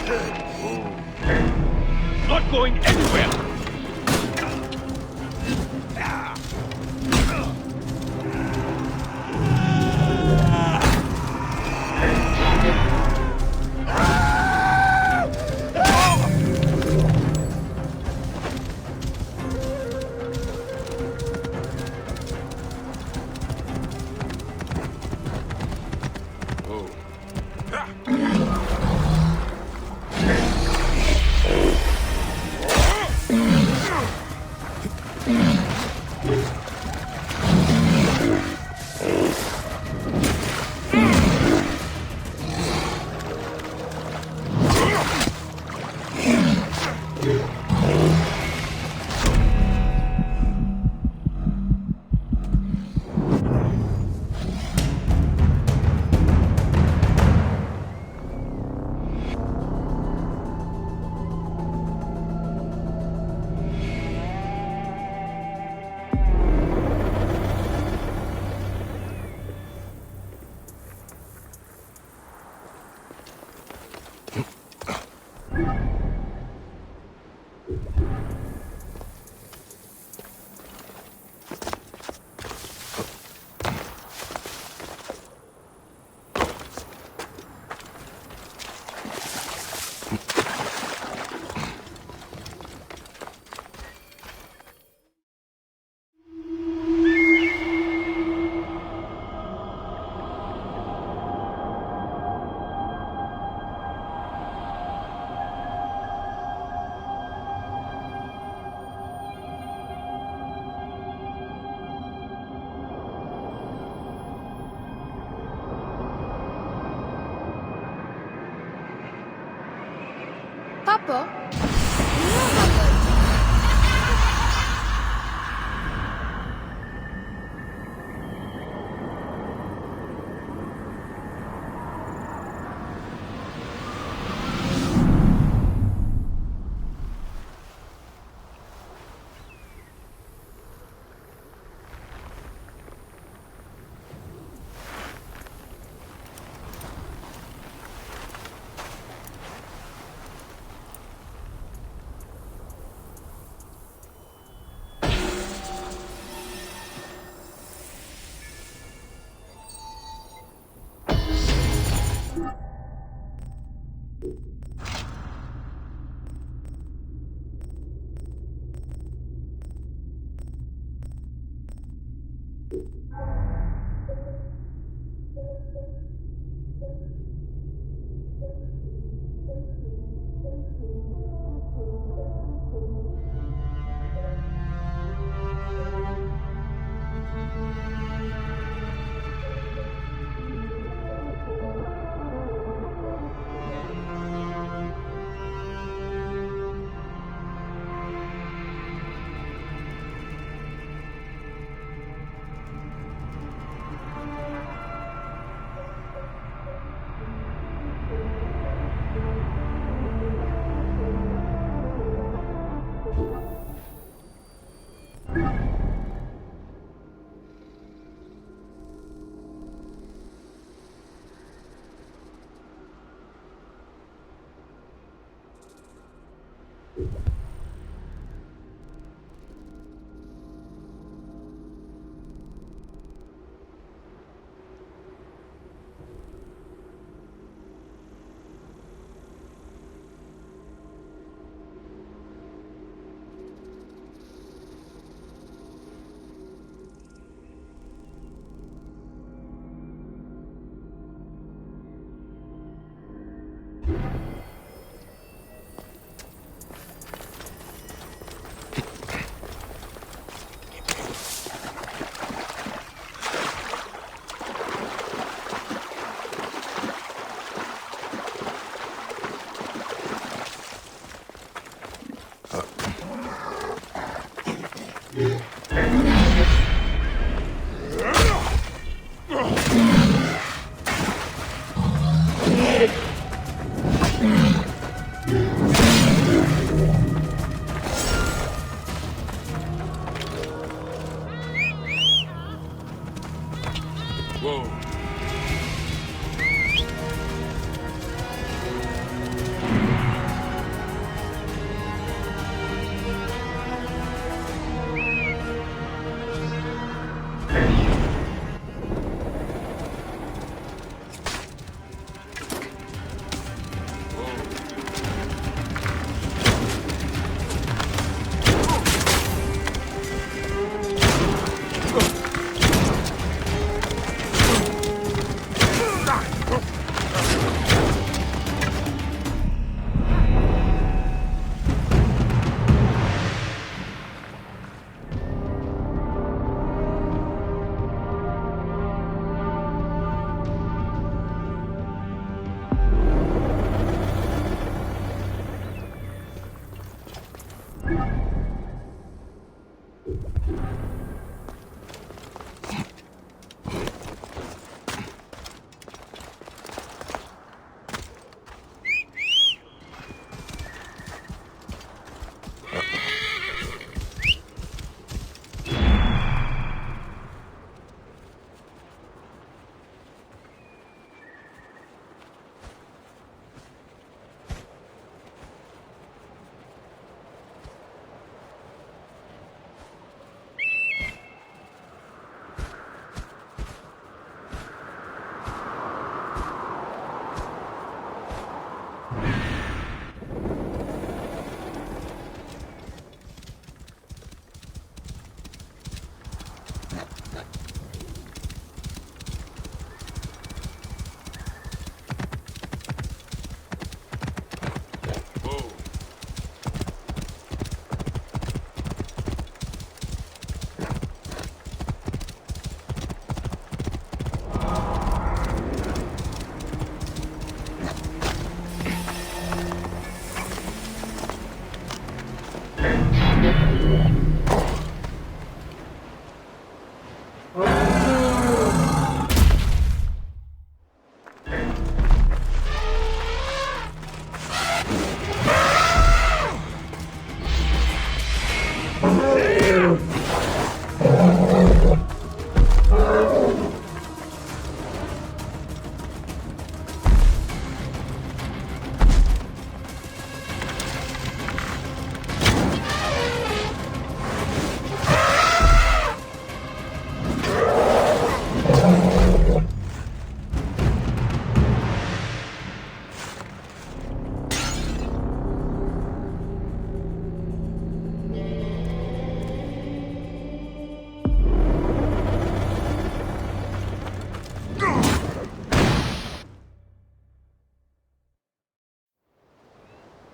Not going anywhere! Papa?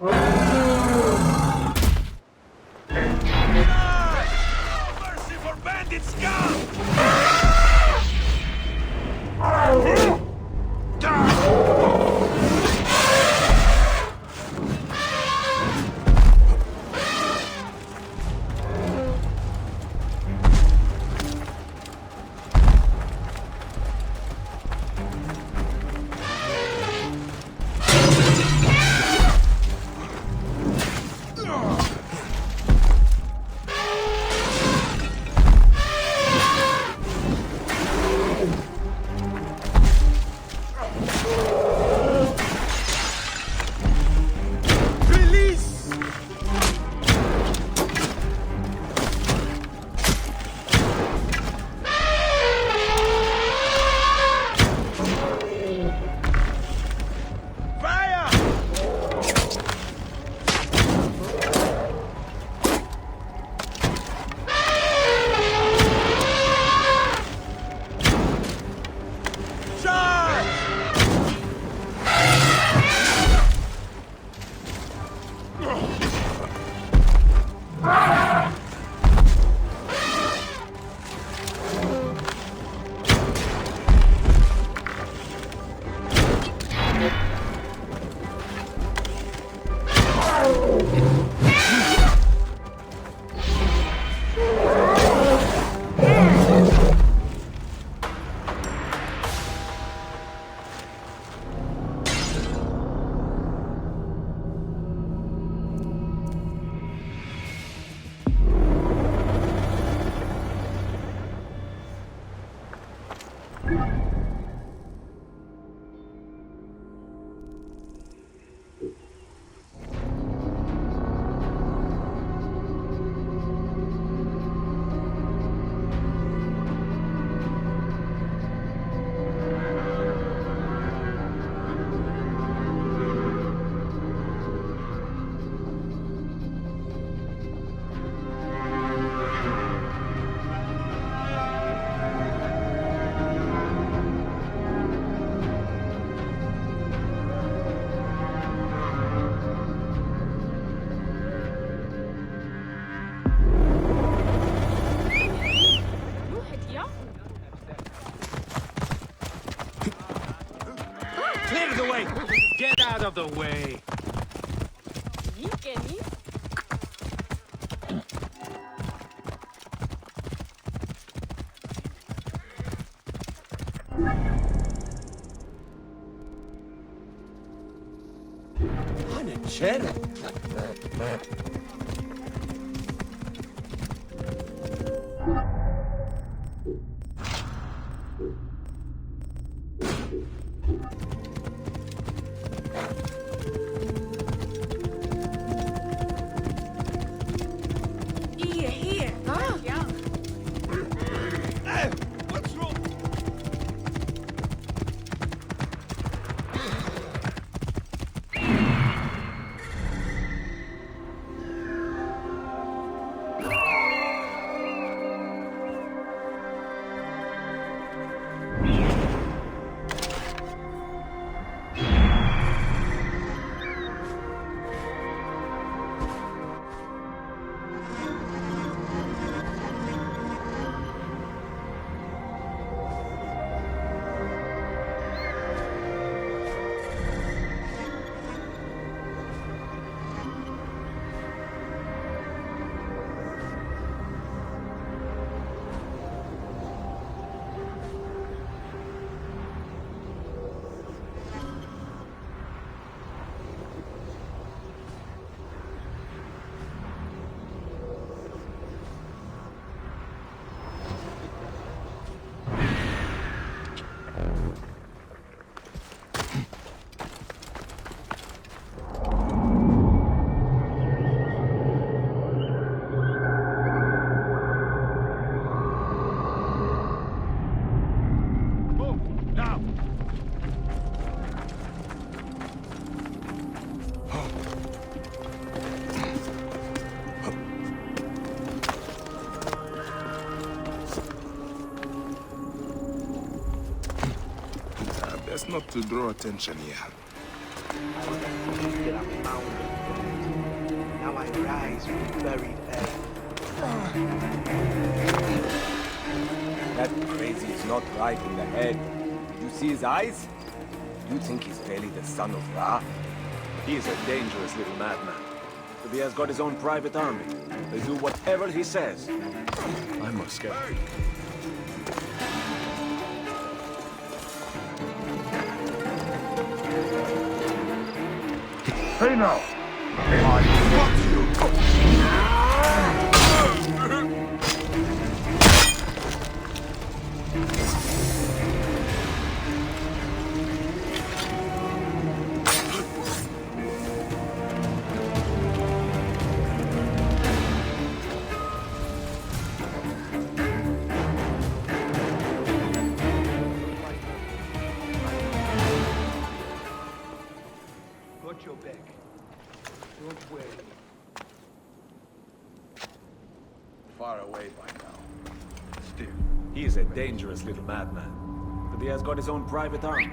Mercy for bandit scum! Clear the way! Get out of the way! Panettone? What's wrong? Best not to draw attention here. eyes with buried head. That crazy is not right in the head. Did you see his eyes? You think he's really the son of Ra? He is a dangerous little madman. But he has got his own private army. They do whatever he says. I'm more scared. Hey now! I got you! Got your back. Don't worry. Far away by now. Still, he is a dangerous little madman. But he has got his own private army.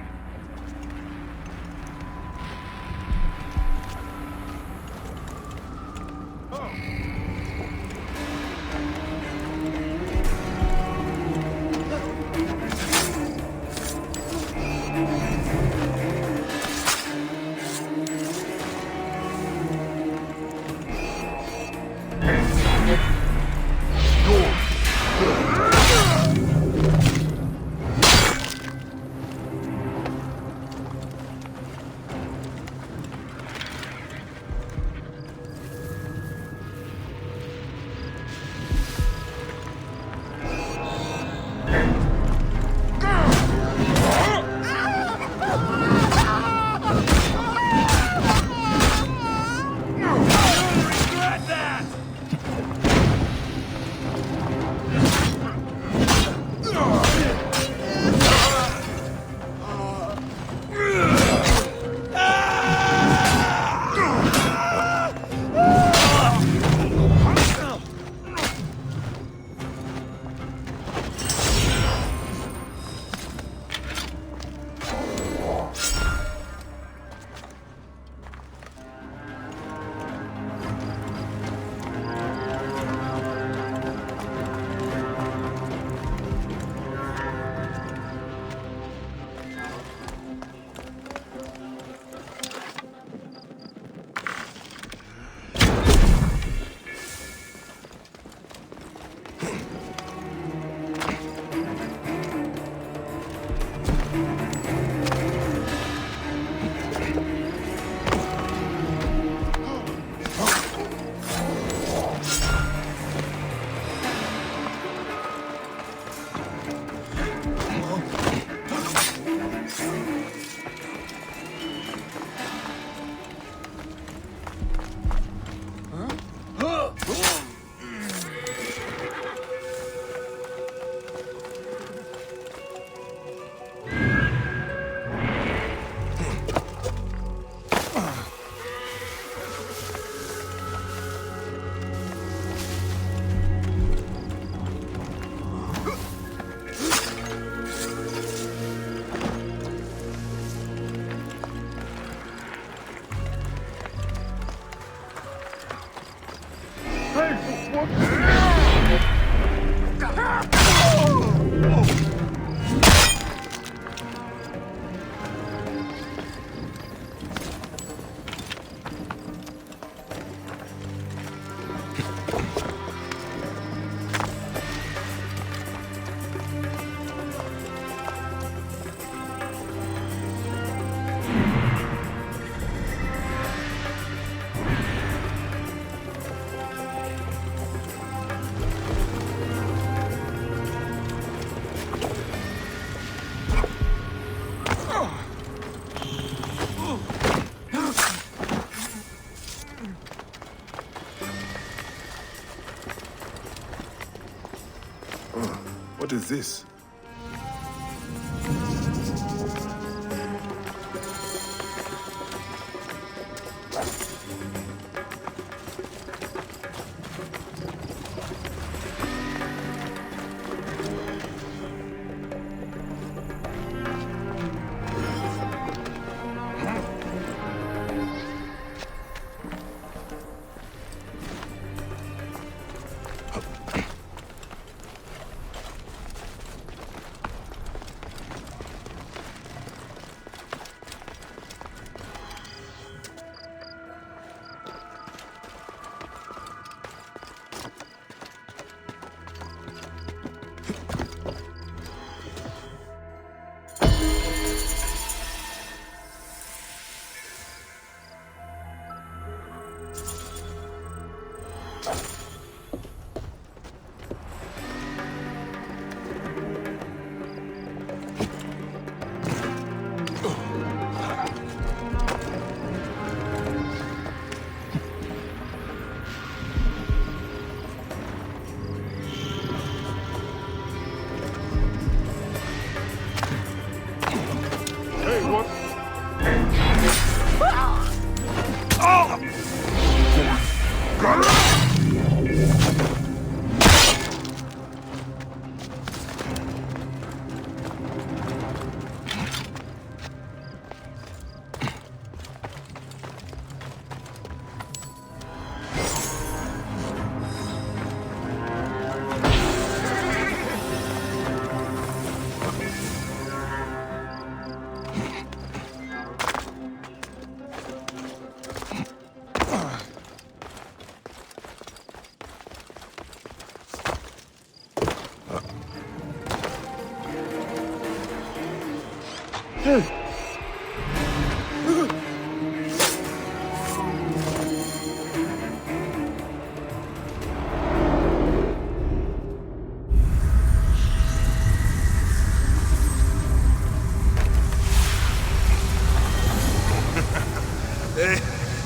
What is this?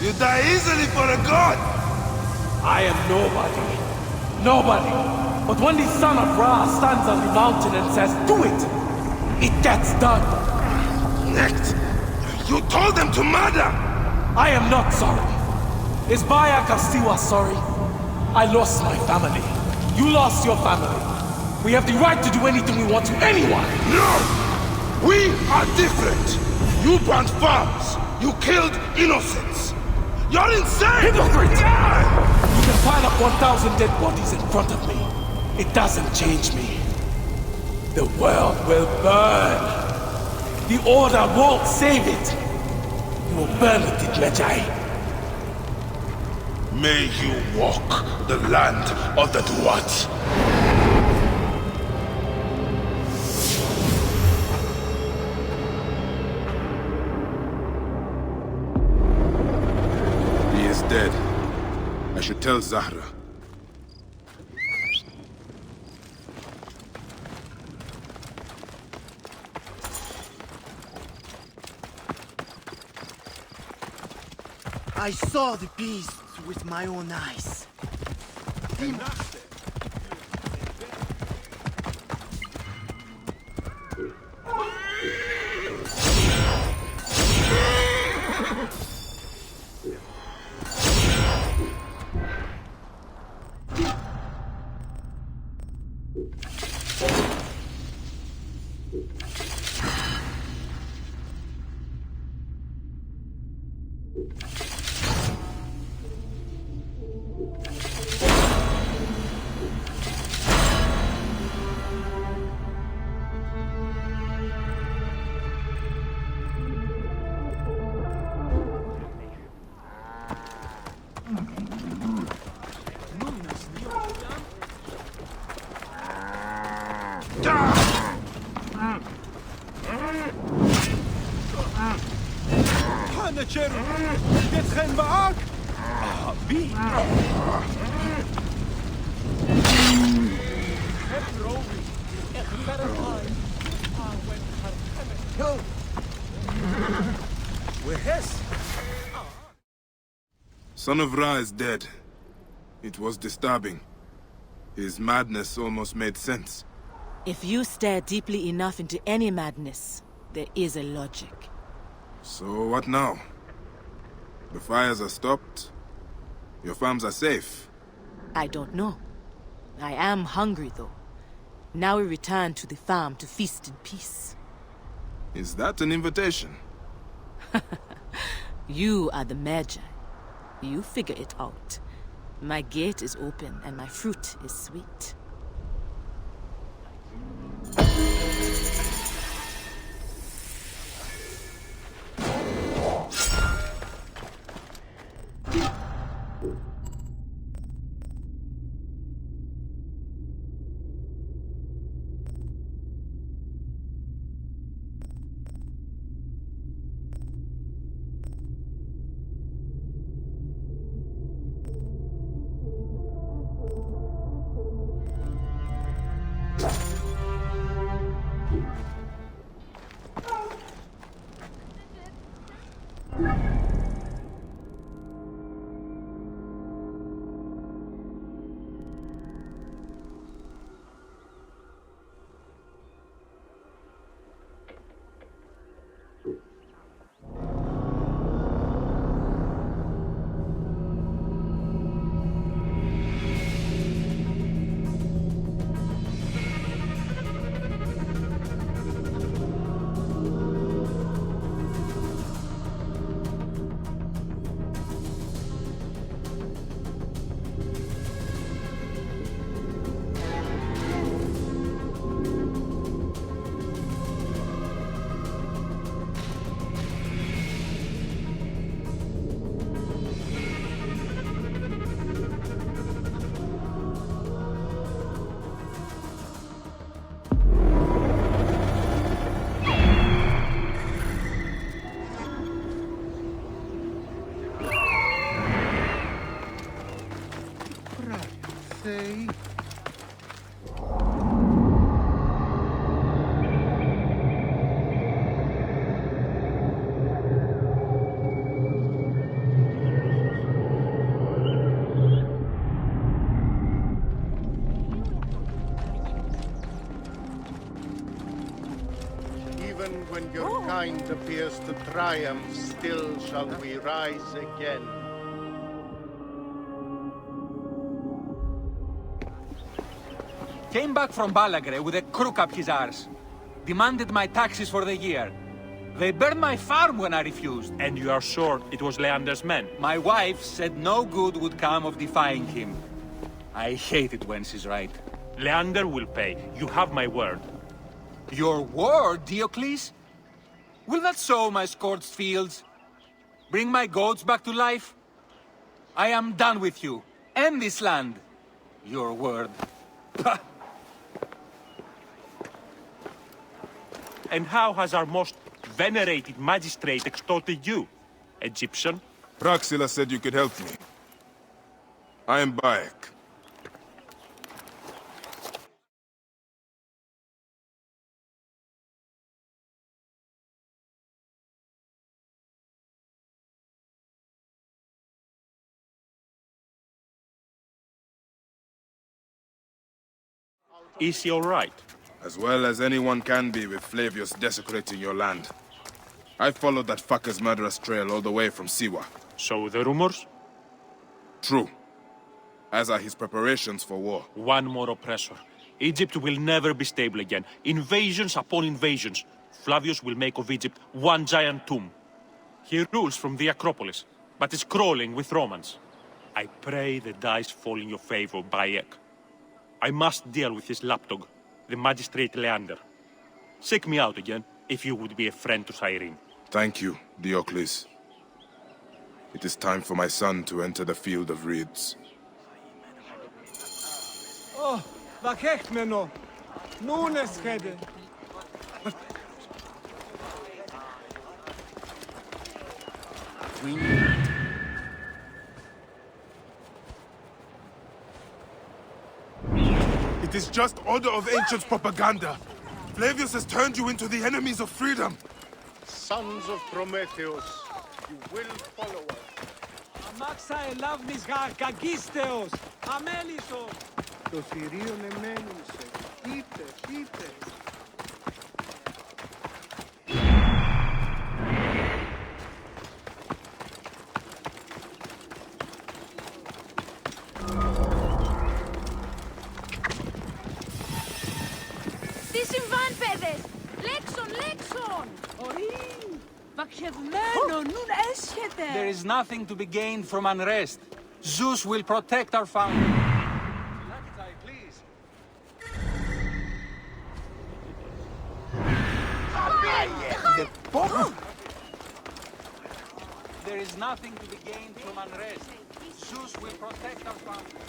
You die easily for a god! I am nobody. Nobody. But when the son of Ra stands on the mountain and says, do it, it gets done. Next, you told them to murder! I am not sorry. Is Baya Kastiwa sorry? I lost my family. You lost your family. We have the right to do anything we want to anyone. No! We are different. You burnt farms. You killed innocents. You're insane! Hypocrite! You can pile up 1,000 dead bodies in front of me. It doesn't change me. The world will burn. The Order won't save it. You will burn with it, Medjay. May you walk the land of the Duat. He is dead. I should tell Zahra. I saw the beast with my own eyes. Son of Ra is dead. It was disturbing. His madness almost made sense. If you stare deeply enough into any madness, there is a logic. So what now? The fires are stopped. Your farms are safe. I don't know. I am hungry, though. Now we return to the farm to feast in peace. Is that an invitation? You are the Magi. You figure it out. My gate is open and my fruit is sweet. say? Even when your kind appears to triumph, still shall we rise again. Came back from Balagre with a crook up his arse. Demanded my taxes for the year. They burned my farm when I refused. And you are sure it was Leander's men? My wife said no good would come of defying him. I hate it when she's right. Leander will pay. You have my word. Your word, Diocles? Will that sow my scorched fields? Bring my goats back to life? I am done with you, and this land. Your word. Pah! And how has our most venerated magistrate extorted you, Egyptian? Praxila said you could help me. I am Bayek. Is he all right? As well as anyone can be with Flavius desecrating your land. I followed that fucker's murderous trail all the way from Siwa. So the rumors? True. As are his preparations for war. One more oppressor. Egypt will never be stable again. Invasions upon invasions. Flavius will make of Egypt one giant tomb. He rules from the Acropolis, but is crawling with Romans. I pray the dice fall in your favor, Bayek. I must deal with this lapdog, the magistrate Leander. Seek me out again, if you would be a friend to Cyrene. Thank you, Diocles. It is time for my son to enter the field of reeds. Oh, vakechmeno. Nunes hede. It is just Order of Ancients propaganda. Flavius has turned you into the enemies of freedom. Sons of Prometheus, you will follow us. Amaxa elavnis gagisteos. Ameliso. Το θηρίον εμένησε. Είτε. Τι συμβάν, παιδες! Λέξον! Βαχευμένο, νουν έσχεται! There is nothing to be gained from unrest. Zeus will protect our family. Please. There is nothing to be gained from unrest. Zeus will protect our family.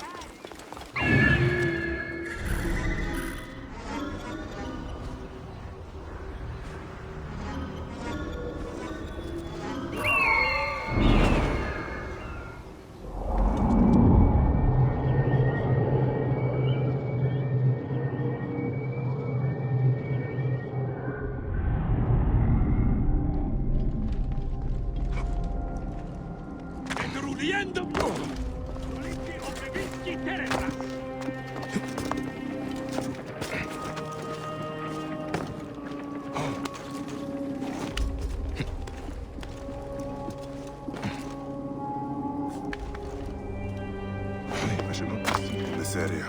I should not be seen in this area.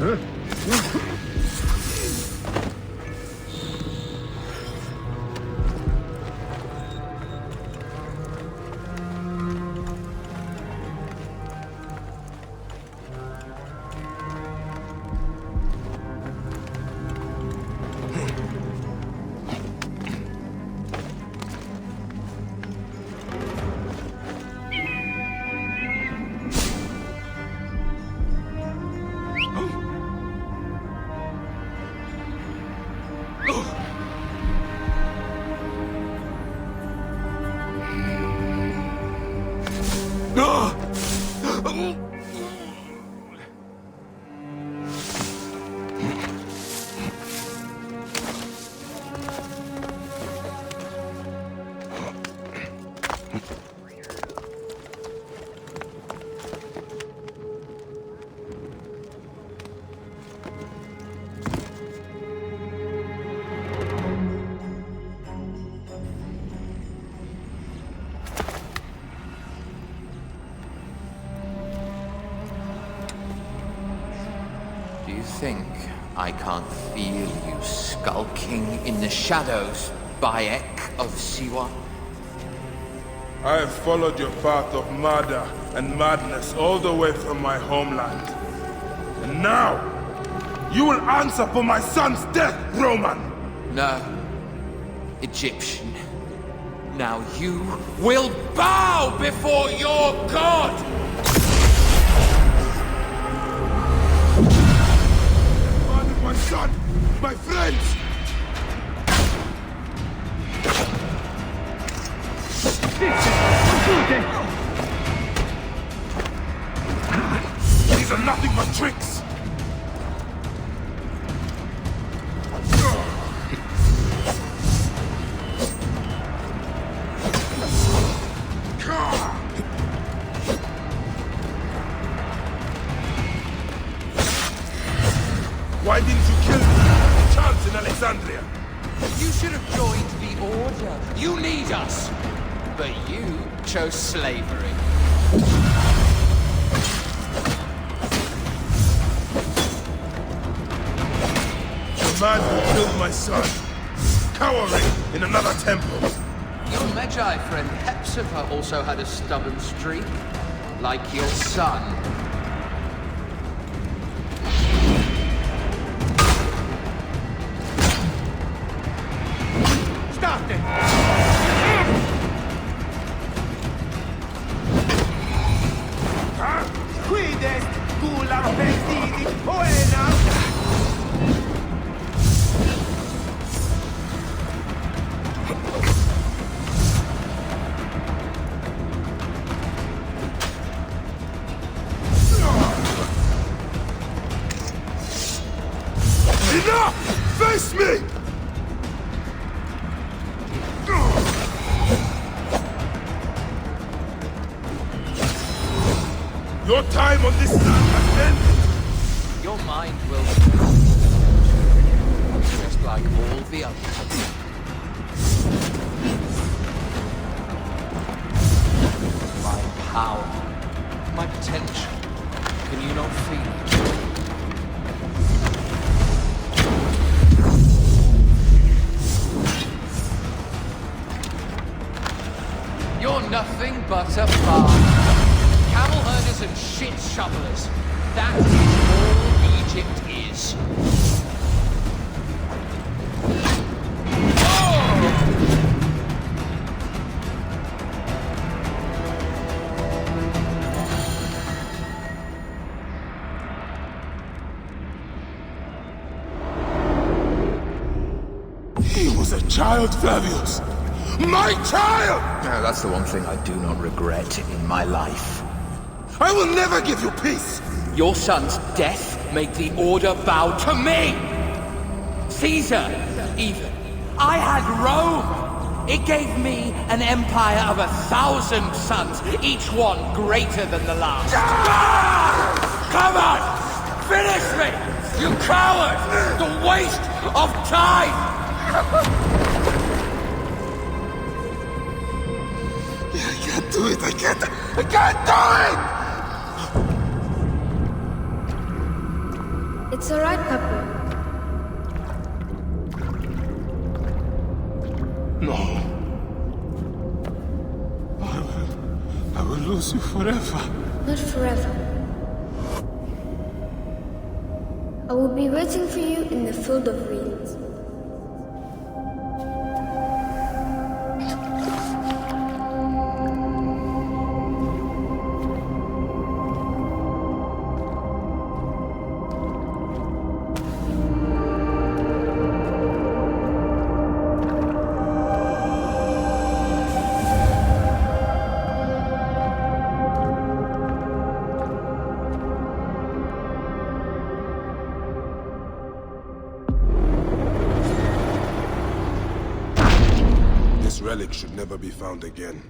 Do you think I can't feel you skulking in the shadows, Bayek of Siwa? I have followed your path of murder and madness all the way from my homeland. And now, you will answer for my son's death, Roman! No, Egyptian. Now you will bow before your god! My son! My friends! These are nothing but tricks! Why didn't you kill me? Chance in Alexandria! You should have joined the Order. You need us. But you chose slavery. The man who killed my son, cowering in another temple. Your Magi friend Hepzibah also had a stubborn streak, like your son. Stop it! Quid est gula perdidi poena? Enough! Face me! Your time on this land has ended! Your mind will just like all the others. My power, my potential. Can you not feel it? You're nothing but a farm. Camel herders and shit shovelers. That is all Egypt is. He was a child, Flavius! My child! No, that's the one thing I do not regret in my life. I will never give you peace! Your son's death made the Order bow to me! Caesar, even. I had Rome! It gave me an empire of 1,000 sons, each one greater than the last. Come on! Finish me! You coward! The waste of time! I can't do it! I can't do it! It's alright, Papa. No. I will lose you forever. Not forever. I will be waiting for you in the field of reeds. This relic should never be found again.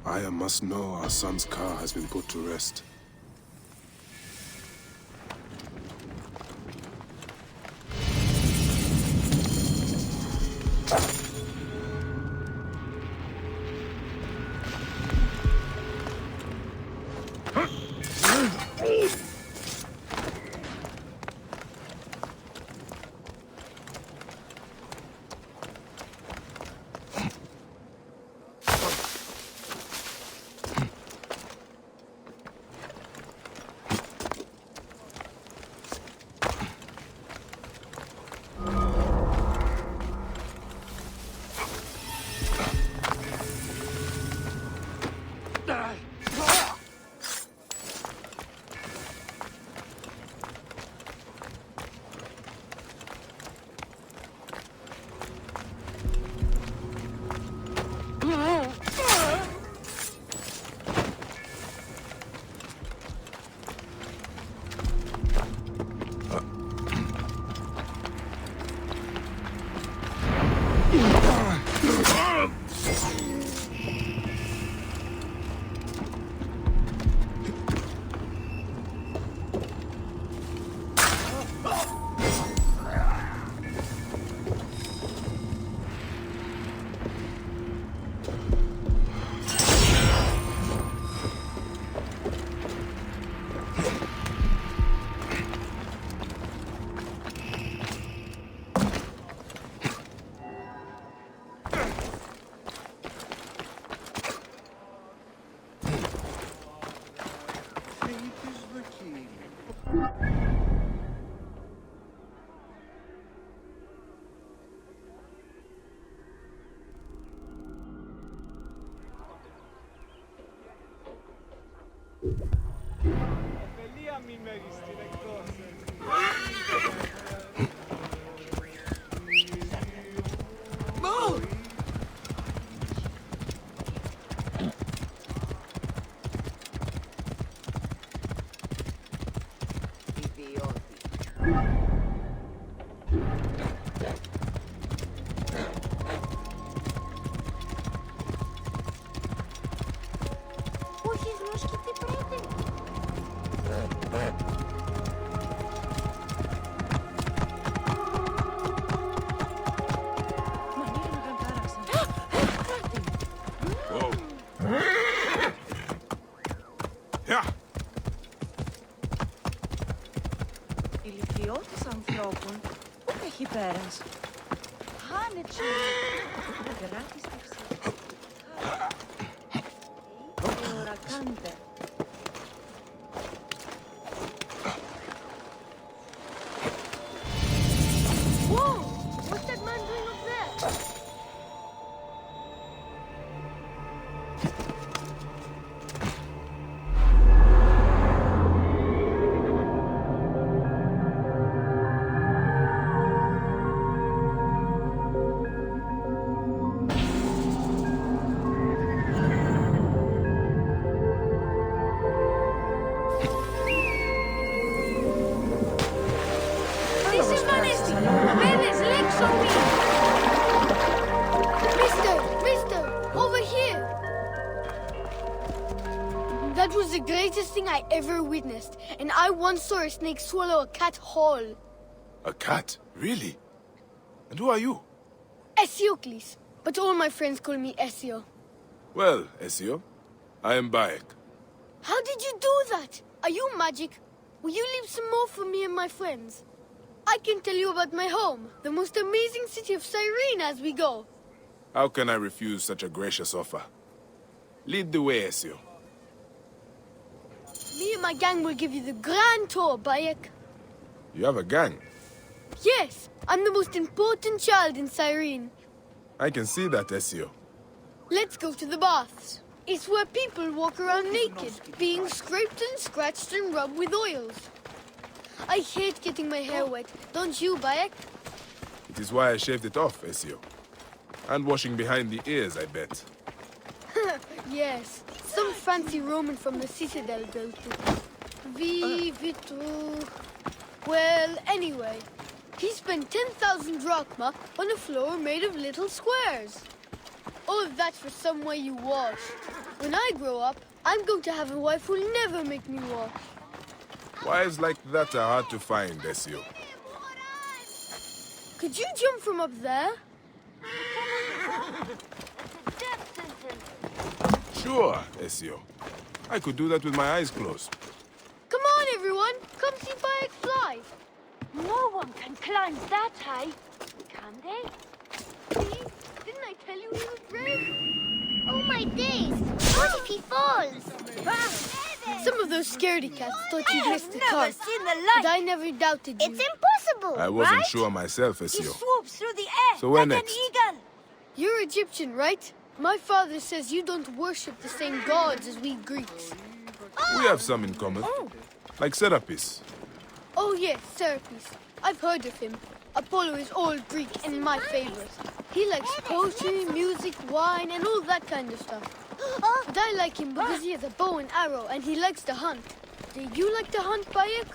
Aya must know our son's car has been put to rest. Ηλικιώτης ανθρώπων, πού έχει πέρας. Χάνεψε. Κράτης ταξίδι. Ώρα κάντε. Whoa! What's that man doing up there? That was the greatest thing I ever witnessed, and I once saw a snake swallow a cat whole. A cat? Really? And who are you? Esiocles, but all my friends call me Esio. Well, Ezio, I am Bayek. How did you do that? Are you magic? will you leave some more for me and my friends? I can tell you about my home, the most amazing city of Cyrene as we go. How can I refuse such a gracious offer? Lead the way, Ezio. Me and my gang will give you the grand tour, Bayek. You have a gang. Yes, I'm the most important child in Cyrene. I can see that, Ezio. Let's go to the baths. It's where people walk around naked, being scraped and scratched and rubbed with oils. I hate getting my hair wet, don't you, Bayek? It is why I shaved it off, Ezio. And washing behind the ears, I bet. Yes, some fancy Roman from the Citadel built it. Vitru... Well, anyway, he spent 10,000 drachma on a floor made of little squares. All of that for somewhere you wash. When I grow up, I'm going to have a wife who'll never make me wash. Wives like that are hard to find, Ezio. Could you jump from up there? Sure, Ezio. I could do that with my eyes closed. Come on, everyone! Come see Bayek fly! No one can climb that high, can they? See? Didn't I tell you he was brave? Oh my days! What if he falls? Some of those scaredy cats thought you'd missed the Never car. seen the light. But I never doubted you. It's impossible! I wasn't right? sure myself, He Ezio. swoops through the air So where like next? an eagle. You're Egyptian, right? My father says you don't worship the same gods as we Greeks. We have some in common. Like Serapis. Oh yes, Serapis. I've heard of him. Apollo is all Greek and my favorite. He likes poetry, music, wine, and all that kind of stuff. But I like him because he has a bow and arrow and he likes to hunt. Do you like to hunt, Bayek?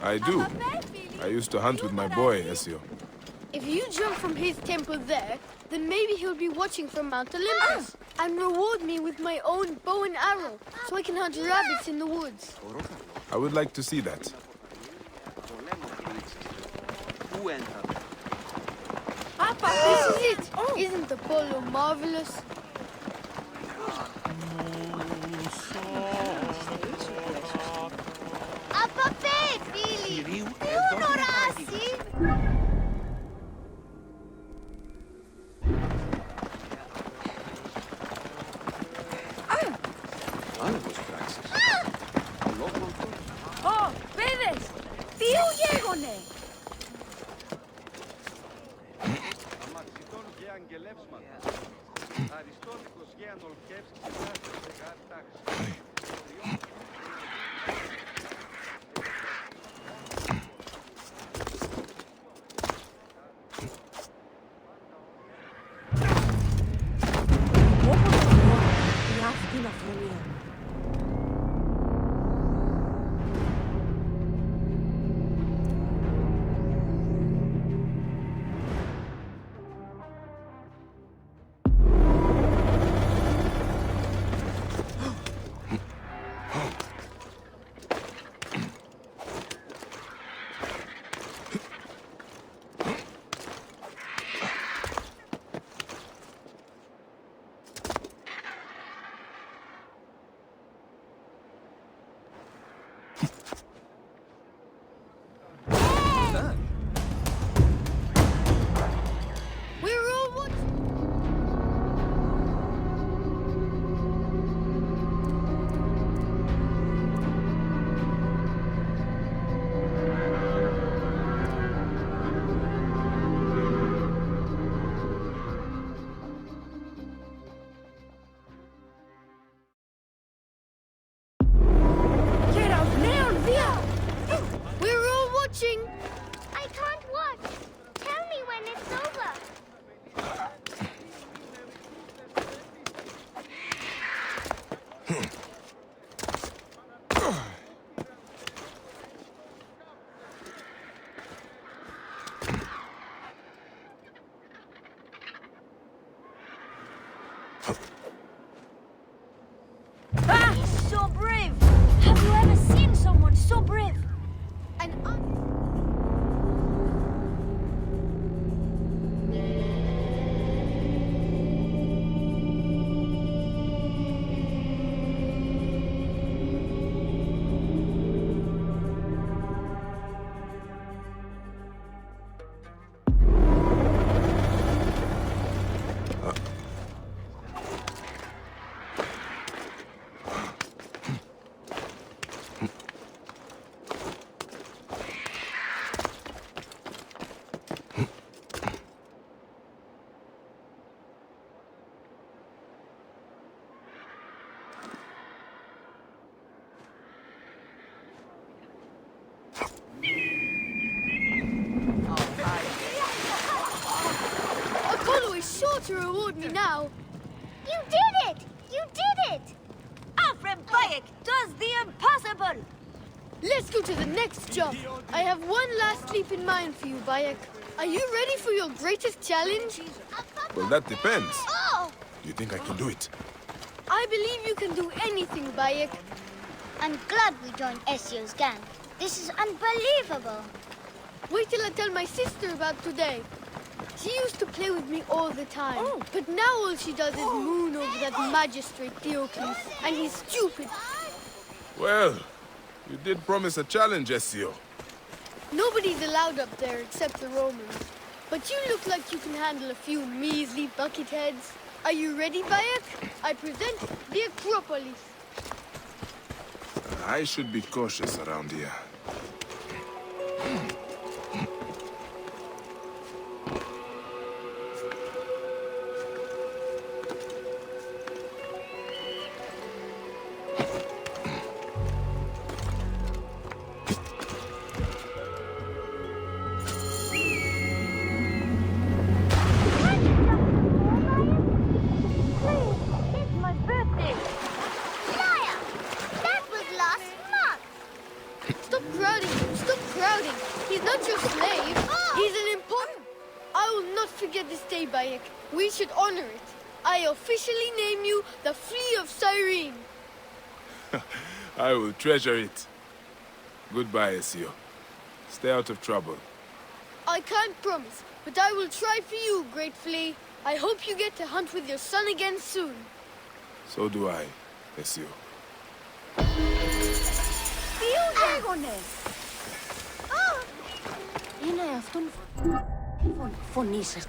I do. I used to hunt with my boy, Ezio. If you jump from his temple there, then maybe he'll be watching from Mount Olympus and reward me with my own bow and arrow so I can hunt rabbits in the woods. I would like to see that. This is it! Isn't Apollo marvelous? Απαπέ, φίλοι! Πού οράσει! Ω, παιδες! Τι γέγονε! I can't watch. Tell me when it's over. Ah, he's so brave! Have you ever seen someone so brave? And to reward me now. You did it! You did it! Our friend Bayek does the impossible! Let's go to the next job. I have one last leap in mind for you, Bayek. Are you ready for your greatest challenge? Well, that depends. Oh! Do you think I can do it? I believe you can do anything, Bayek. I'm glad we joined Ezio's gang. This is unbelievable. Wait till I tell my sister about today. She used to play with me all the time. But now all she does is moon over that magistrate Diocles. And he's stupid. Well, you did promise a challenge, Ezio. Nobody's allowed up there except the Romans. But you look like you can handle a few measly bucket heads. Are you ready, Bayek? I present the Acropolis. I should be cautious around here. It's my birthday. Liar! That was last month. Stop crowding him. Stop crowding. He's not your slave. He's an important... I will not forget this day, Bayek. We should honor it. I officially name you the Flea of Cyrene. I will treasure it. Goodbye, Ezio. Stay out of trouble. I can't promise, but I will try for you, Great Flea. I hope you get to hunt with your son again soon. So do I, Ezio. Τι έγωνε! Είναι αυτόν... Φωνή σας.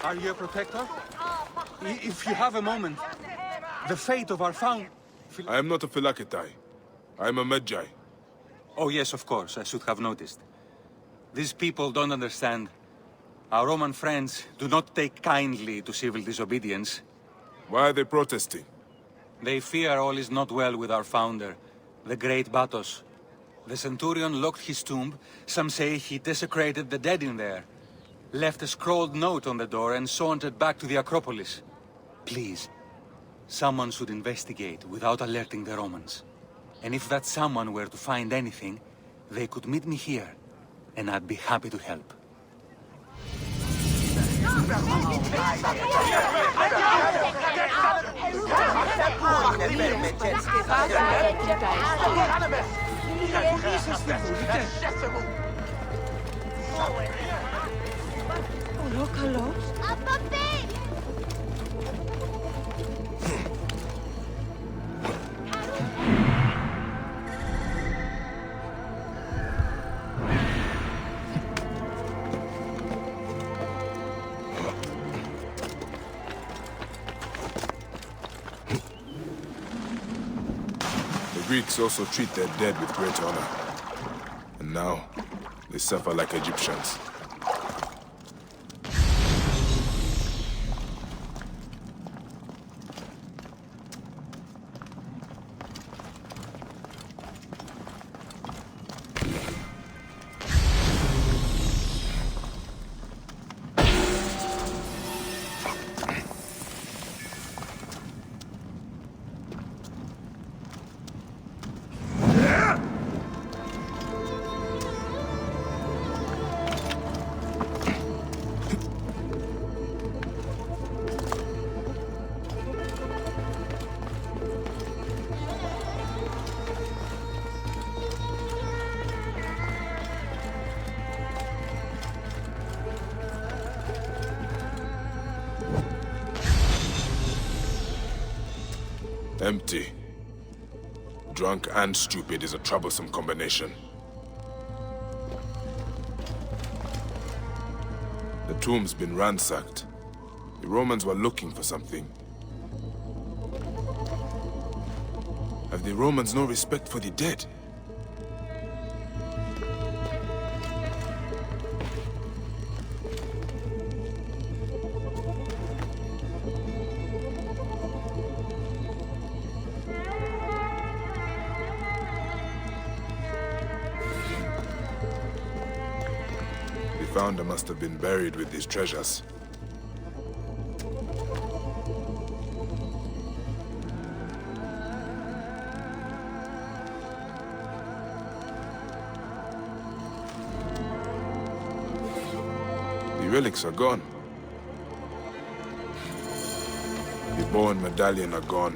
Are you a protector? If you have a moment, the fate of our found... I am not a Phylakitai. I am a Magi. Oh yes, of course, I should have noticed. These people don't understand. Our Roman friends do not take kindly to civil disobedience. Why are they protesting? They fear all is not well with our founder, the great Batos. The centurion locked his tomb. Some say he desecrated the dead in there. Left a scrawled note on the door and sauntered back to the Acropolis. Please, someone should investigate without alerting the Romans. And if that someone were to find anything, they could meet me here, and I'd be happy to help. The Greeks also treat their dead with great honor. And now, they suffer like Egyptians. Empty. Drunk and stupid is a troublesome combination. The tomb's been ransacked. The Romans were looking for something. Have the Romans no respect for the dead? The founder must have been buried with these treasures. The relics are gone. The bow and medallion are gone.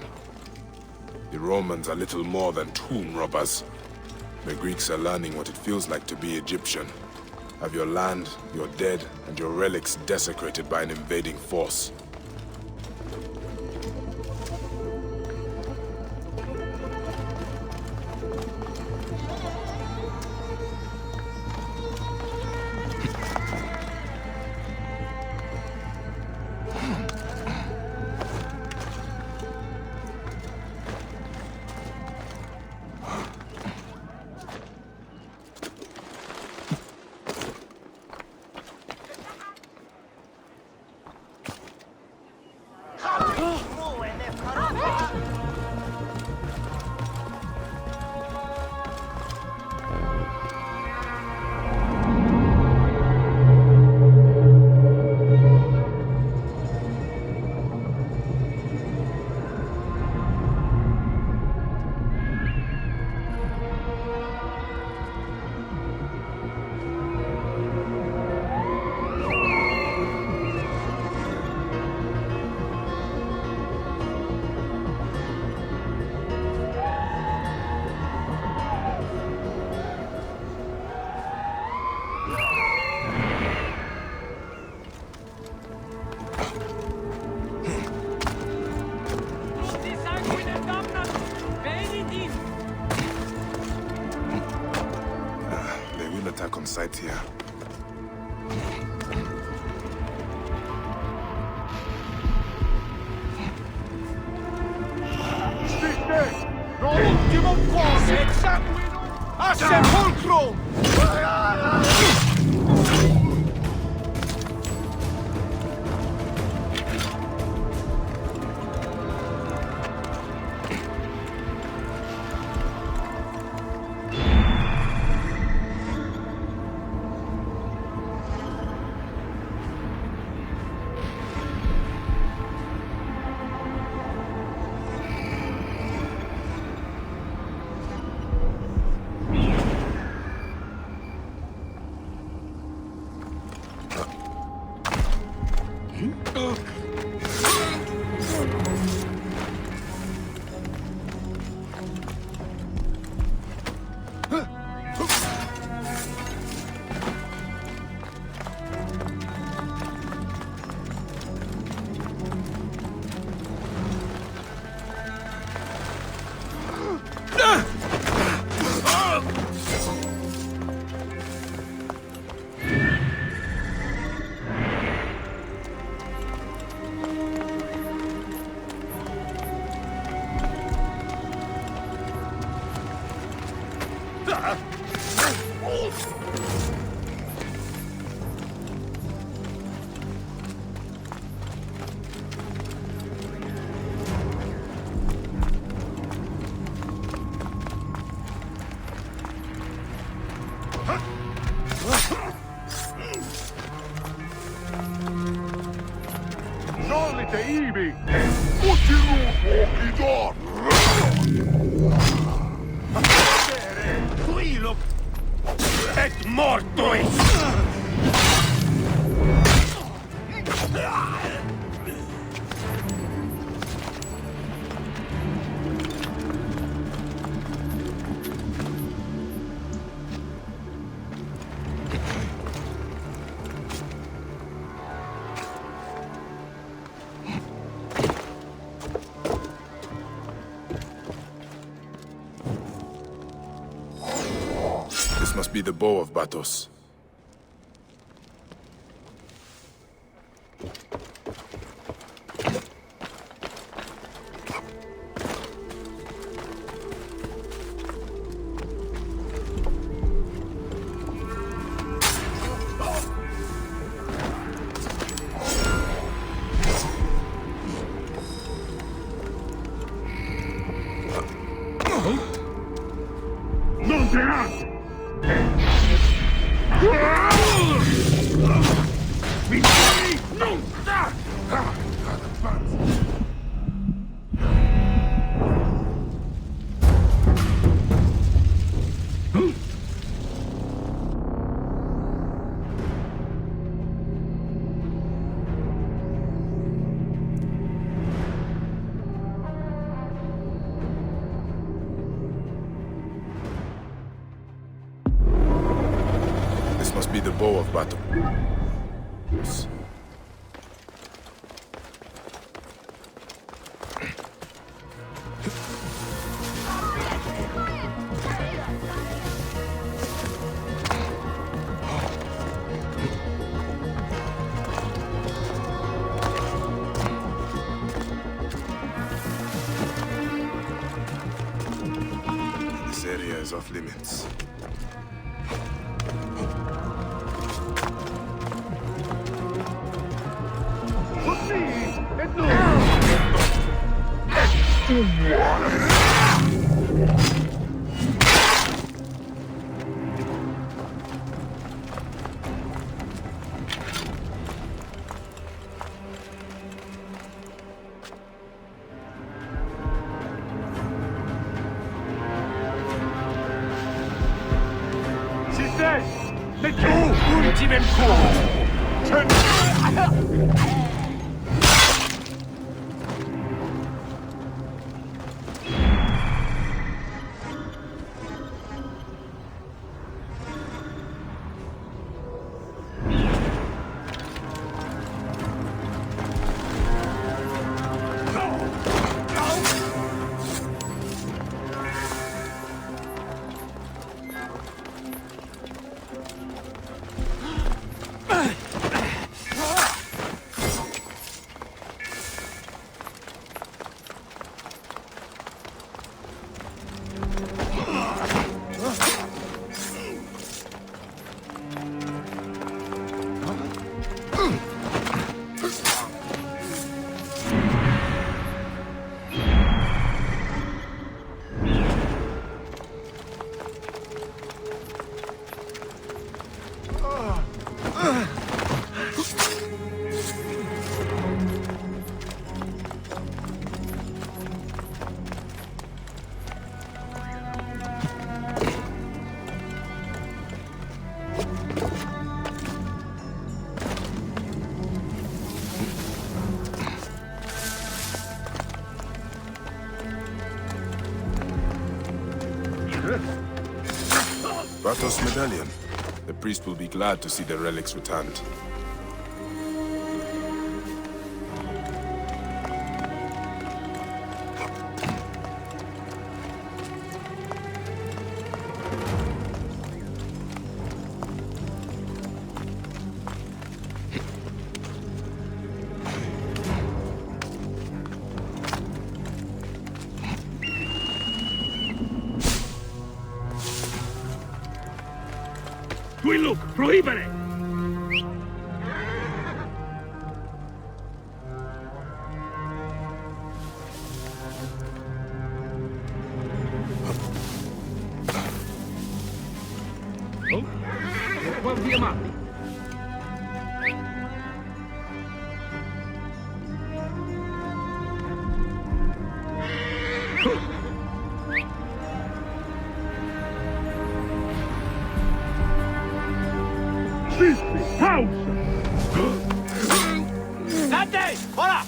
The Romans are little more than tomb robbers. The Greeks are learning what it feels like to be Egyptian. Have your land, your dead, and your relics desecrated by an invading force. Attack on sight here. L'ultimo cuore sanguino a sepolcro! Solite ibi! Tuilo! Et mortuis! be the bow of Batos. This must be the bow of battle. This area is off limits. Batos' medallion. The priest will be glad to see the relics returned. Look, prohibere! Oh? Quanti amati? Dante! Ora!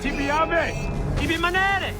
Tibi ame! Tibi manere!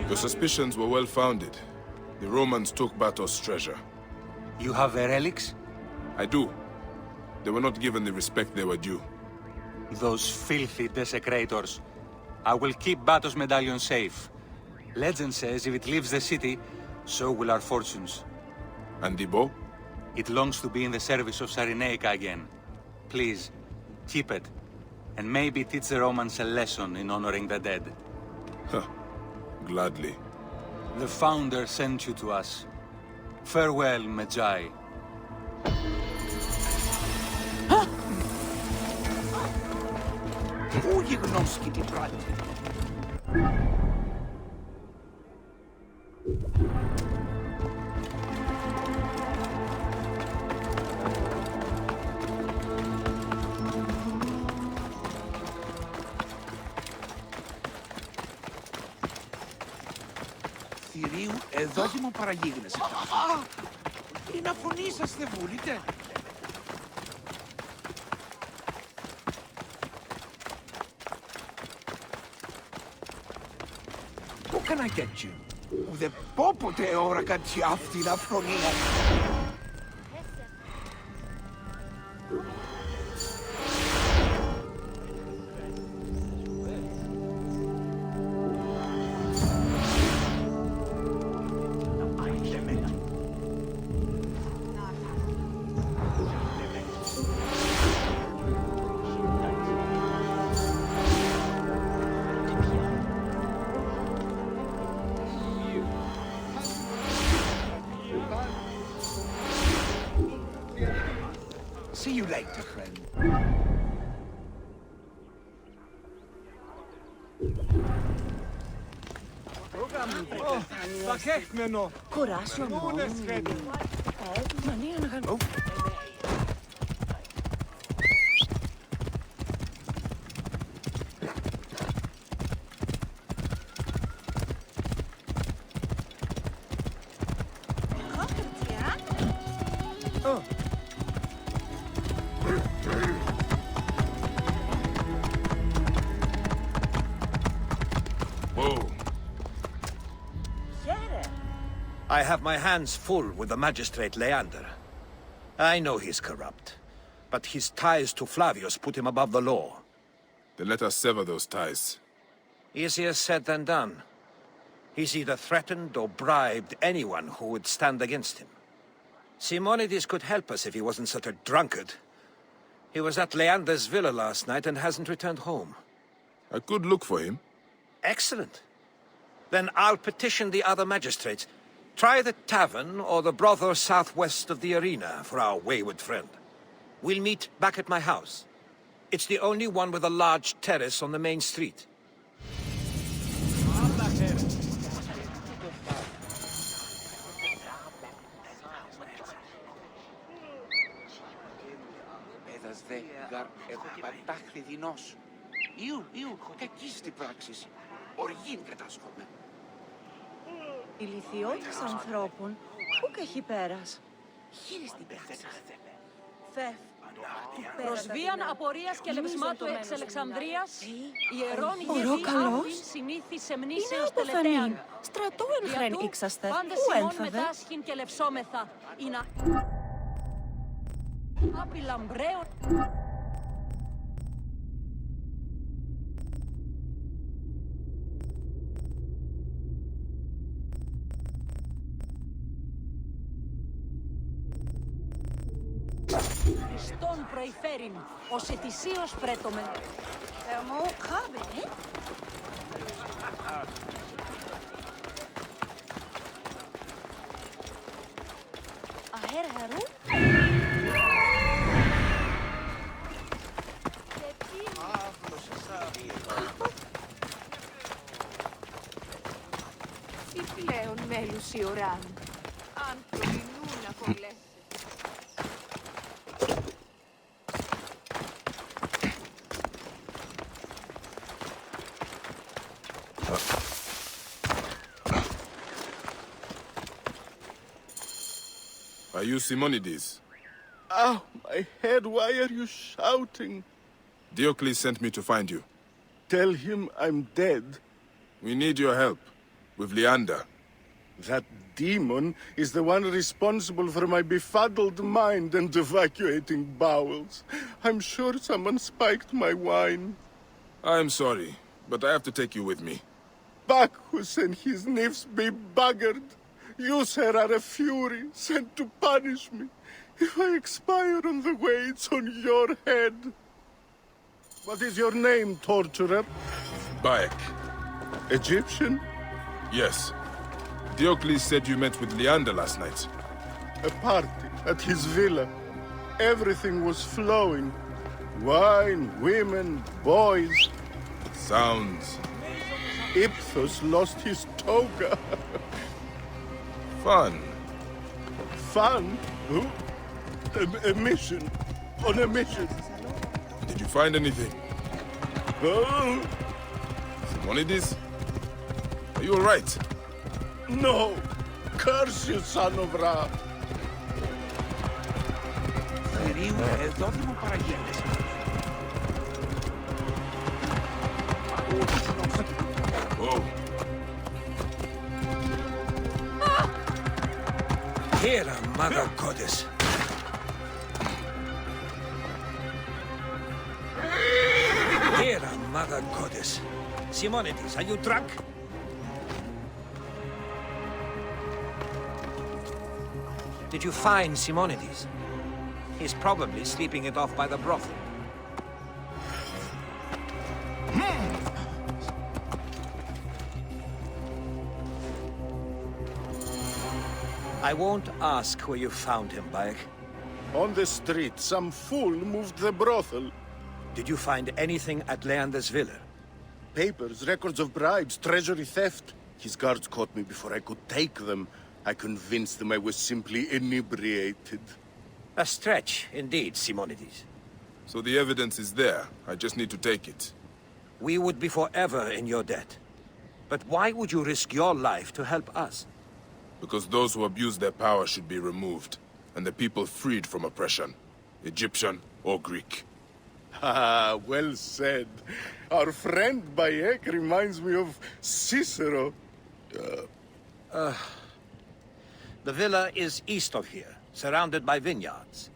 Your suspicions were well founded. The Romans took Batos' treasure. You have the relics? I do. They were not given the respect they were due. Those filthy desecrators. I will keep Batos' medallion safe. Legend says if it leaves the city, so will our fortunes. And the bow? It longs to be in the service of Cyrenaica again. Please, keep it. And maybe teach the Romans a lesson in honoring the dead. Huh. Gladly. The Founder sent you to us. Farewell, Magi. Πού γιγνώσκει την πράτη. Θηρίου, εδώ και μου παραγίγνεσαι. Είναι αφωνή σας, δεν βούλετε. What can I get you? Ούτε πόποτε ώρα κάτι αυτή να φρονία. See you later, friend. Coraggio, amore. I have my hands full with the magistrate Leander. I know he's corrupt, but his ties to Flavius put him above the law. Then let us sever those ties. Easier said than done. He's either threatened or bribed anyone who would stand against him. Simonides could help us if he wasn't such a drunkard. He was at Leander's villa last night and hasn't returned home. I could look for him. Excellent. Then I'll petition the other magistrates. Try the tavern or the brothel southwest of the arena for our wayward friend. We'll meet back at my house. It's the only one with a large terrace on the main street. Κακής την πράξης. Οργήν κατάσχομαι. Ηλικιώτης ανθρώπων, πού καχεί πέρας. Χείρις την πράξης. Φεύ. Προσβίαν απορίας και λευσμάτου εξ Αλεξανδρίας, ιερών Ορόκαλος. συνήθισε μνήσεως τελετέαν. Στρατού εν χρέν ήξαστε. Πάντες Πού ημών ένθαβε. μετάσχην και λευσόμεθα, είναι απειλαμπραίων. Χριστόν προηφέρειν, ως ετησίως πρέτομεν. Θεμό, χάβε, Αέρα, Τι πλέον μέλους η ωράν. Αν προλυνούν απολέ. Are you Simonides? Ow, my head, why are you shouting? Diocles sent me to find you. Tell him I'm dead We need your help. With Leander. That demon is the one responsible for my befuddled mind and evacuating bowels. I'm sure someone spiked my wine. I'm sorry, but I have to take you with me. Bacchus and his nymphs be buggered. You, sir, are a fury, sent to punish me. If I expire on the way, it's on your head. What is your name, torturer? Bayek. Egyptian? Yes. Diocles said you met with Leander last night. A party at his villa. Everything was flowing. Wine, women, boys. Sounds. Iphthos lost his toga. Fun. Fun? Who? A mission. On a mission. Did you find anything? Oh. Simonides? Are you alright? No! Curse you, son of Ra! Εδώ δεν μου παραγγέλνεσαι. Oh. Here, Mother Goddess. Here, Mother Goddess. Simonides, are you drunk? Did you find Simonides? He's probably sleeping it off by the brothel. I won't ask where you found him, Bayek. On the street, some fool moved the brothel. Did you find anything at Leander's villa? Papers, records of bribes, treasury theft. His guards caught me before I could take them. I convinced them I was simply inebriated. A stretch, indeed, Simonides. So the evidence is there. I just need to take it. We would be forever in your debt. But why would you risk your life to help us? Because those who abuse their power should be removed, and the people freed from oppression, Egyptian or Greek. Ah, well said. Our friend Bayek reminds me of Cicero. The villa is east of here, surrounded by vineyards.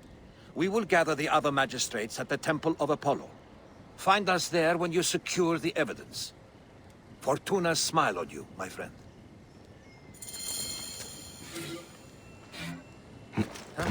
We will gather the other magistrates at the Temple of Apollo. Find us there when you secure the evidence. Fortuna smile on you, my friend. Huh?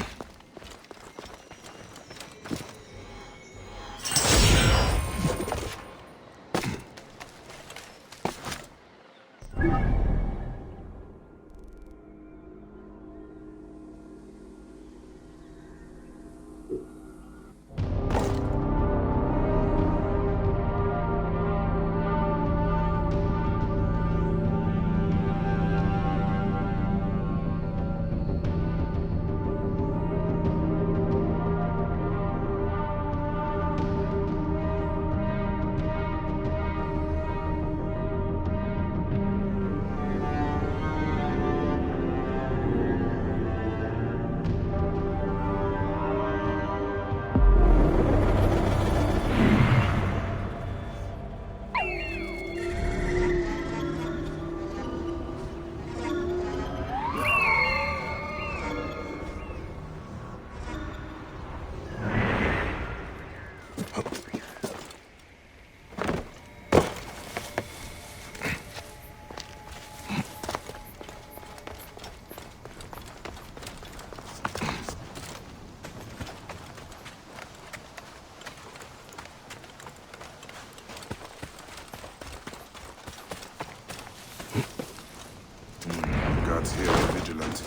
Guards here are vigilant.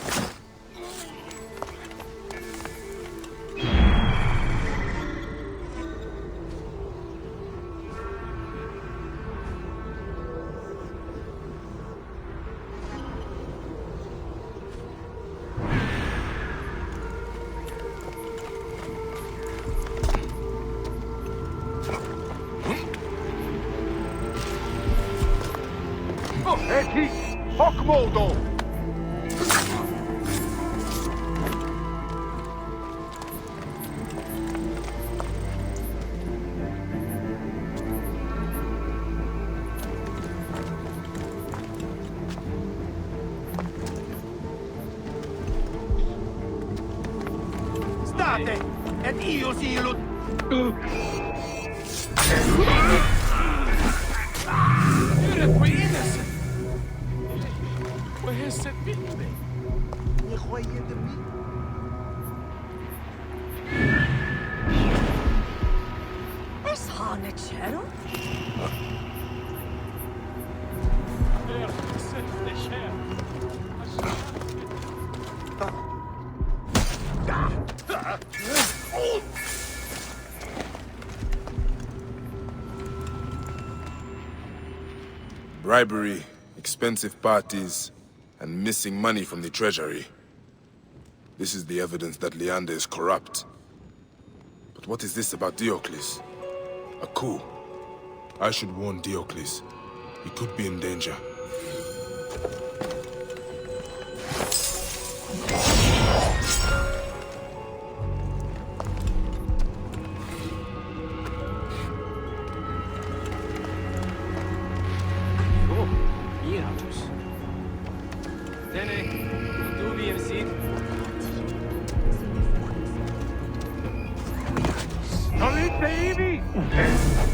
Eti, hoc modo! State! Ed io silut! You're quite innocent! Where's the baby? Is Hanachero? Bribery, expensive parties, and missing money from the treasury. This is the evidence that Leander is corrupt. But what is this about Diocles? A coup. I should warn Diocles. He could be in danger.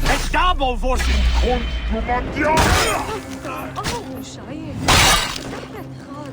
Estabo vos in contumatia! Oh, شايف. أحمد خال.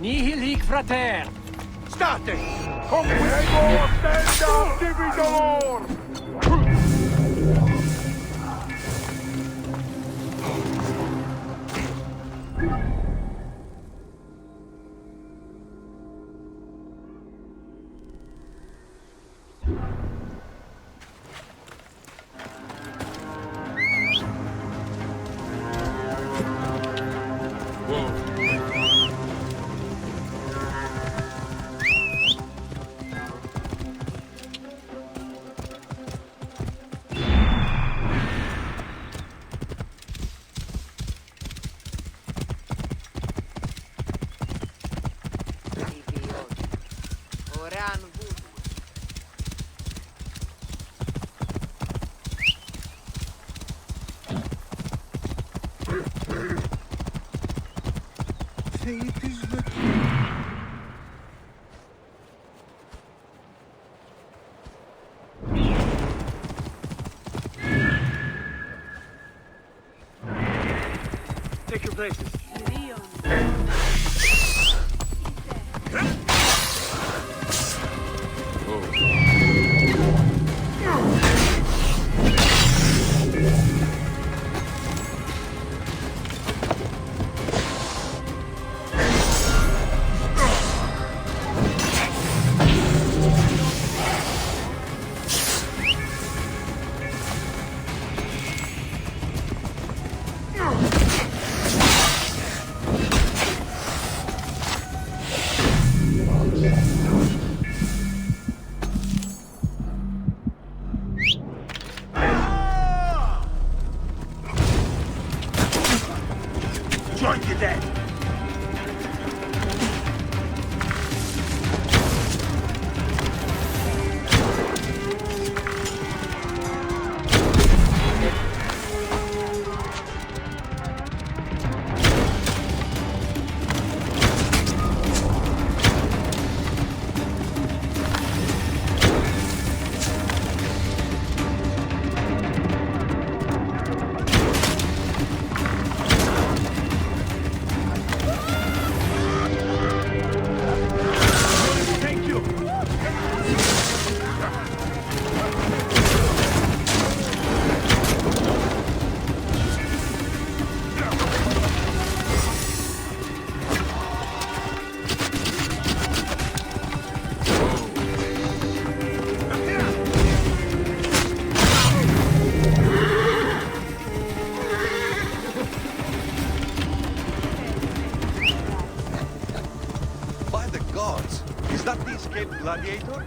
Nihil hic frater! State! Conquego ostenda dividor! Take your places. Join you then! escaped gladiator?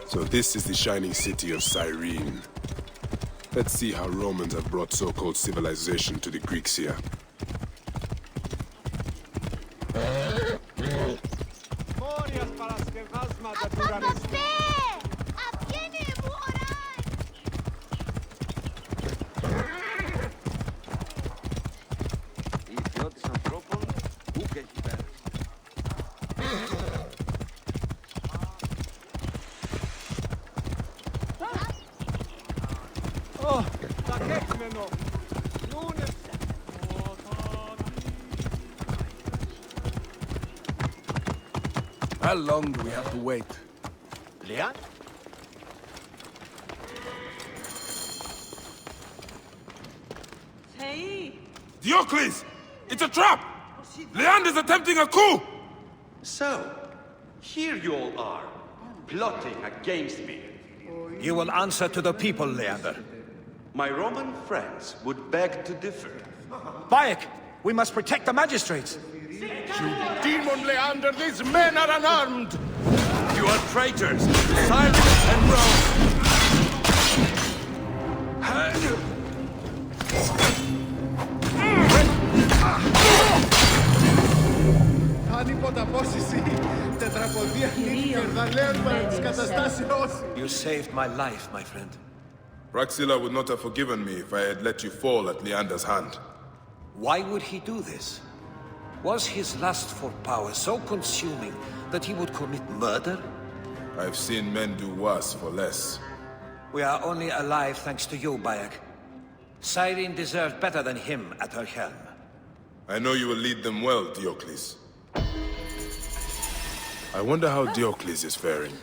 So this is the shining city of Cyrene. Let's see how Romans have brought so-called civilization to the Greeks here. How long do we have to wait? Leon? Diocles! It's a trap! Leander's attempting a coup! So, here you all are, plotting against me. You will answer to the people, Leander. My Roman friends would beg to differ. Bayek, we must protect the magistrates. You demon, Leander! These men are unarmed! You are traitors! Silence and Rome! You saved my life, my friend. Praxilla would not have forgiven me if I had let you fall at Leander's hand. Why would he do this? Was his lust for power so consuming that he would commit murder? I've seen men do worse for less. We are only alive thanks to you, Bayek. Cyrene deserved better than him at her helm. I know you will lead them well, Diocles. I wonder how Diocles is faring.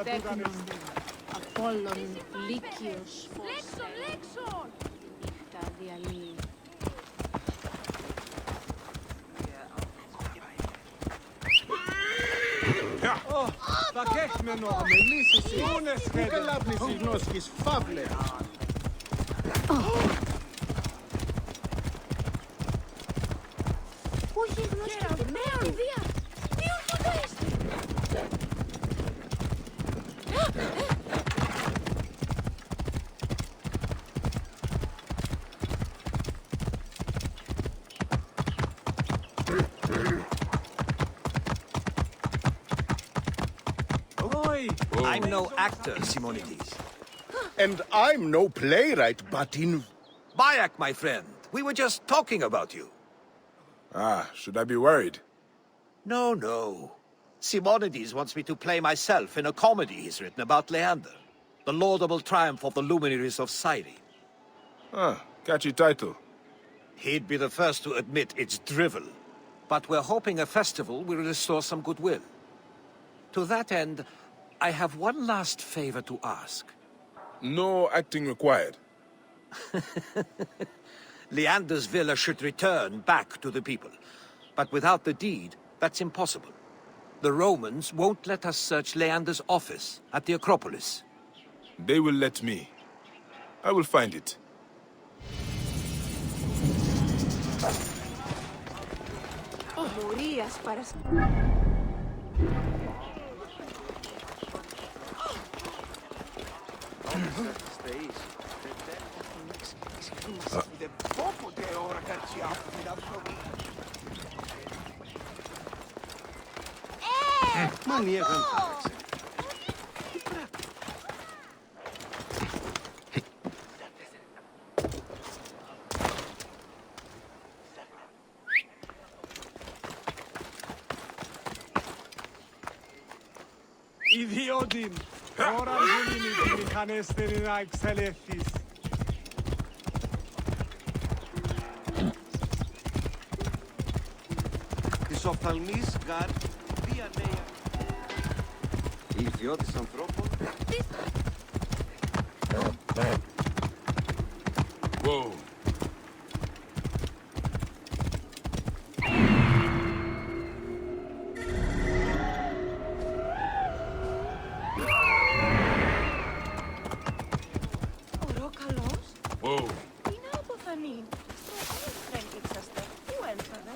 Τέκνον, Απόλλων, Λύκιος, φως, Λέξον! νύχτα διαλύει. Τα κέχμενο, μελίσσες, ούνες, χέλαπνησης νόσχης, φαύλε. Όχι γνώσκεται, με ορδία. Τι ορθοδέστη. I'm no actor, Simonides. And I'm no playwright, but in... Bayek, my friend, we were just talking about you. Ah, should I be worried? No, no. Simonides wants me to play myself in a comedy he's written about Leander, the laudable triumph of the luminaries of Cyrene. Ah, catchy title. He'd be the first to admit it's drivel, but we're hoping a festival will restore some goodwill. To that end, I have one last favor to ask. No acting required. Leander's villa should return back to the people, but without the deed, that's impossible. The Romans won't let us search Leander's office at the Acropolis. They will let me. I will find it. Morías para... Ιδιότην, τώρα γίνει τη μηχανέστερη να εξελεύθεις. Της οφθαλμής γαρ, δια νέα. Ιδιώτης ανθρώπων. Whoa. Ωρό καλός. Whoa. Τι να αποφανεί. Δεν ήξαστε. Πού έλθανε.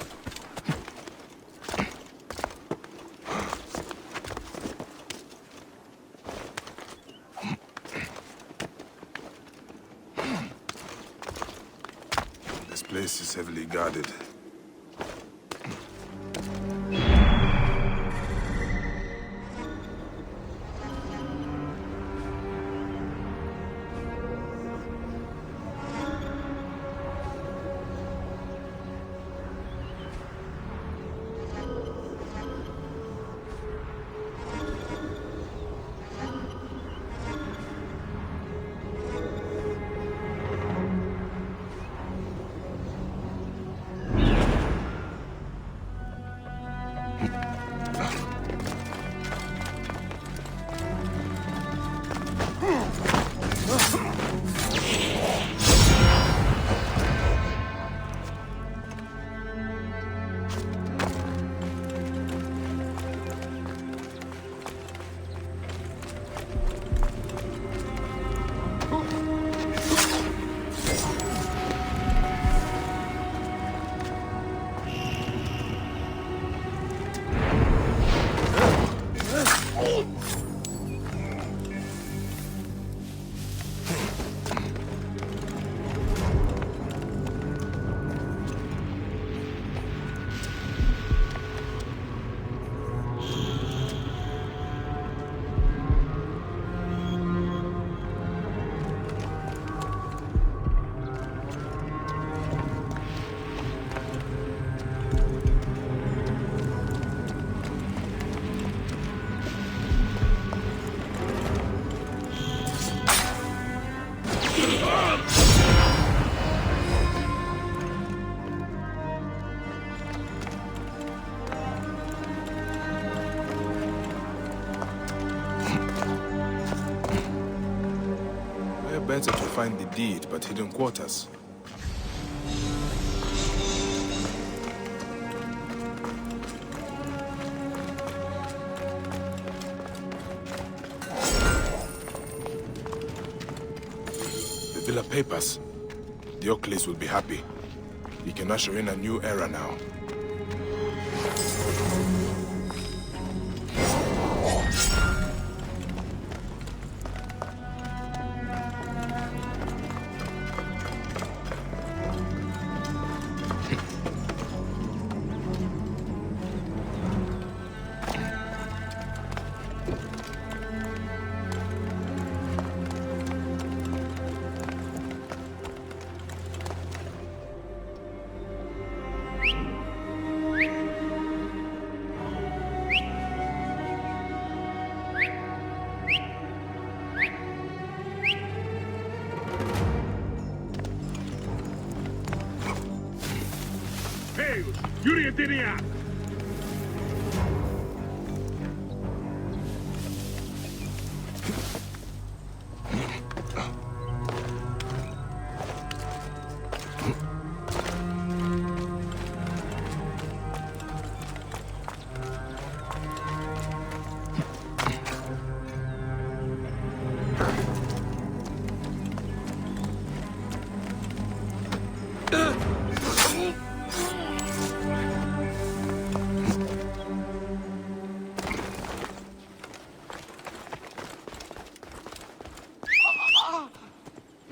This place is heavily guarded. Better to find the deed, but hidden quarters. The villa papers. Diocles will be happy. He can usher in a new era now. εταιρεία.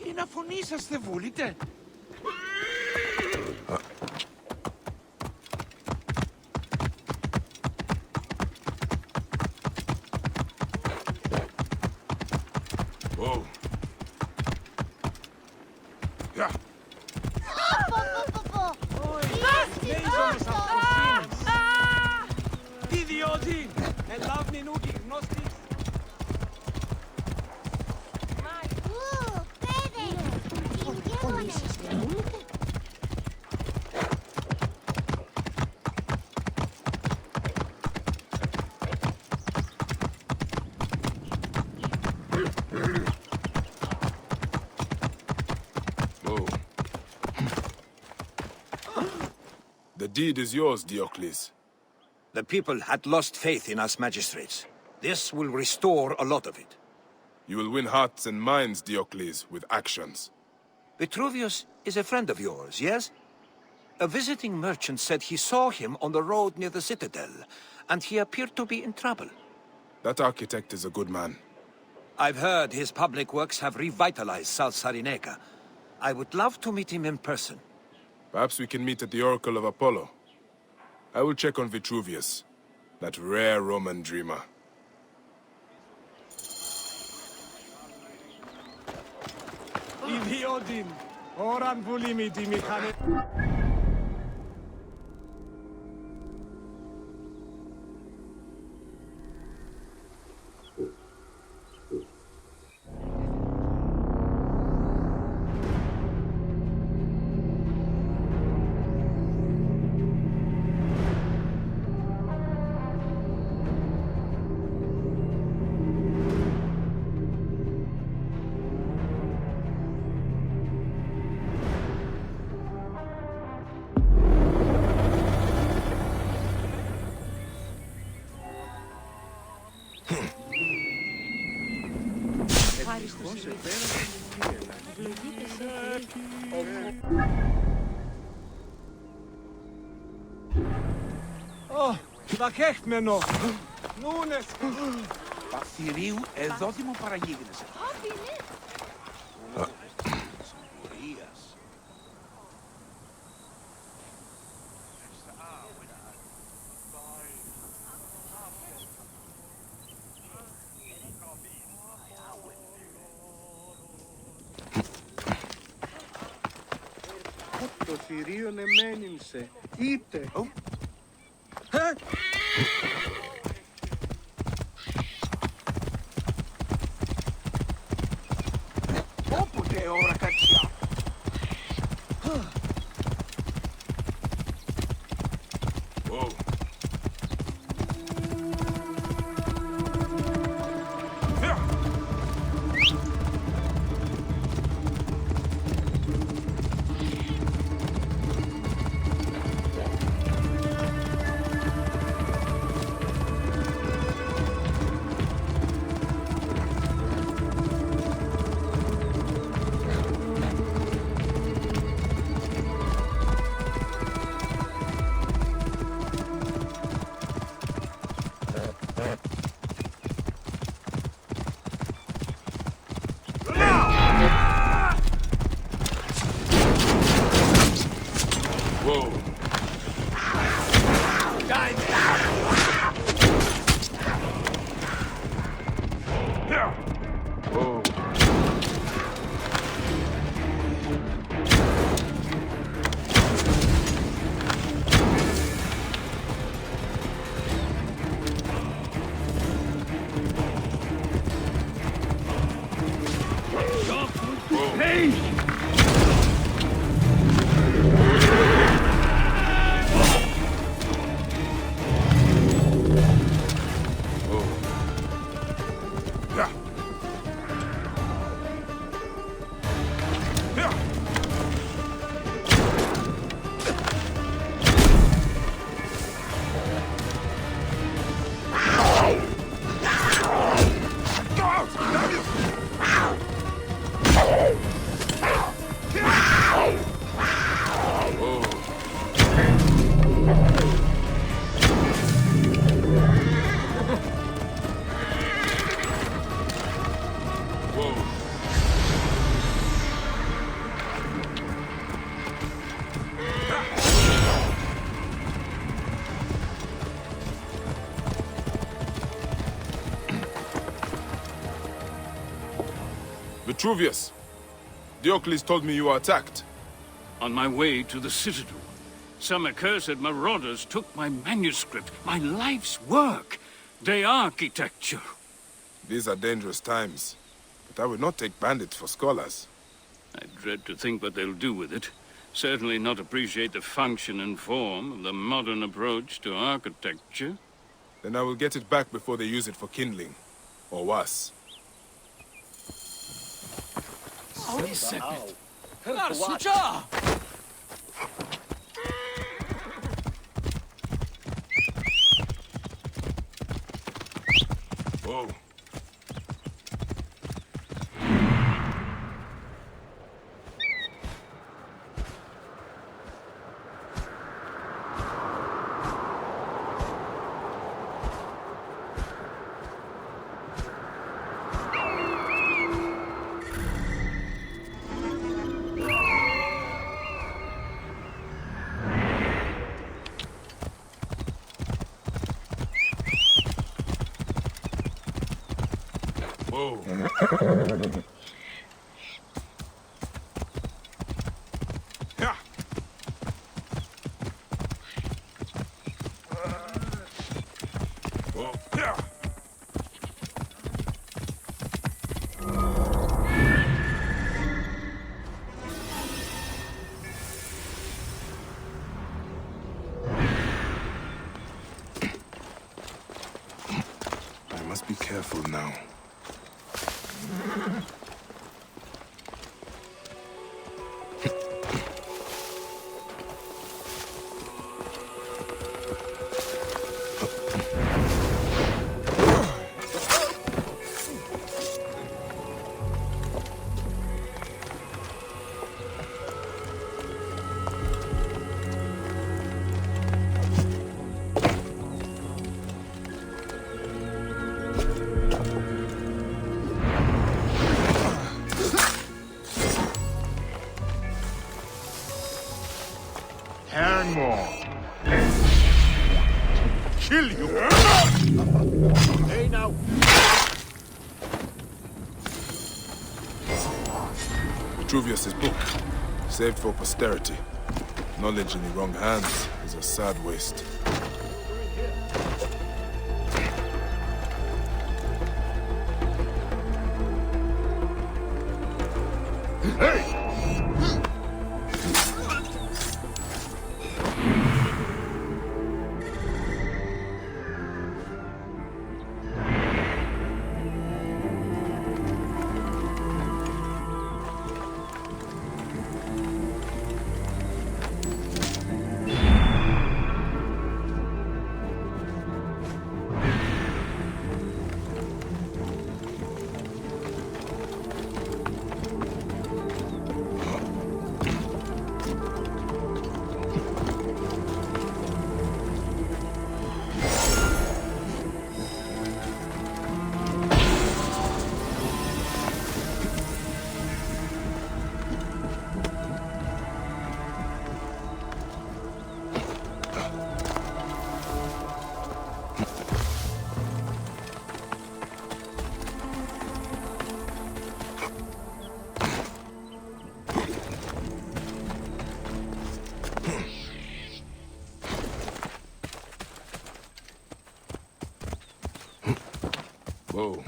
Είναι αφωνή σας, δεν βούλετε. Whoa. Yeah. Τι διότι, ελάβνη νούκι γνώστης. The deed is yours, Diocles. The people had lost faith in us magistrates. This will restore a lot of it. You will win hearts and minds, Diocles, with actions. Vitruvius is a friend of yours, yes? A visiting merchant said he saw him on the road near the citadel, and he appeared to be in trouble. That architect is a good man. I've heard his public works have revitalized South Cyrenaica. I would love to meet him in person. Perhaps we can meet at the Oracle of Apollo. I will check on Vitruvius, that rare Roman dreamer. Ιδιότην, ώραν βουλήμη τη μηχανή. Δαχέχμενο. Νούνες. Παθηρίου εδώ δημοπαραγίγνεσαι. Το θηρίον εμένυνσε. Είτε. Όποτε ώρα κατσιά. Whoa. Vitruvius, Diocles told me you were attacked. On my way to the citadel, some accursed marauders took my manuscript, my life's work, the architecture. These are dangerous times, but I would not take bandits for scholars. I dread to think what they'll do with it. Certainly not appreciate the function and form of the modern approach to architecture. Then I will get it back before they use it for kindling. Or worse. Wait a second. Whoa. Whoa. I must be careful now. Hang on. Kill you. Hey now. Vitruvius' book, saved for posterity. Knowledge in the wrong hands is a sad waste. Hey! Whoa.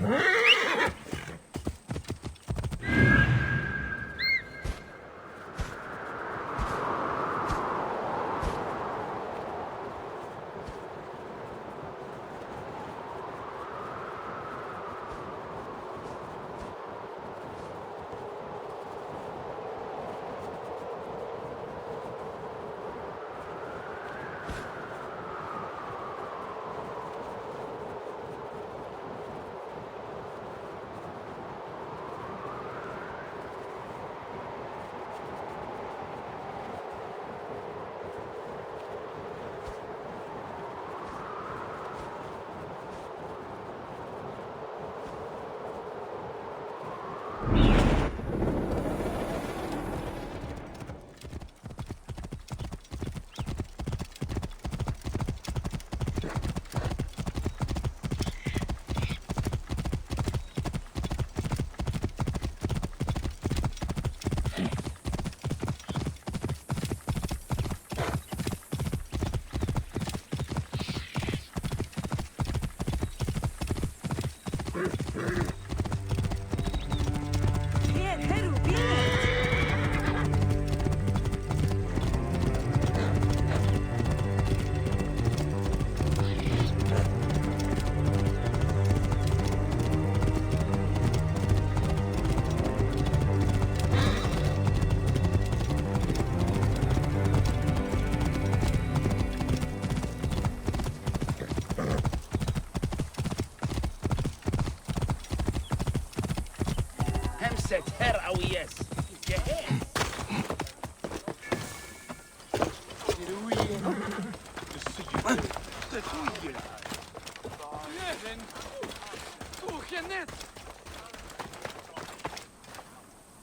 set her yes.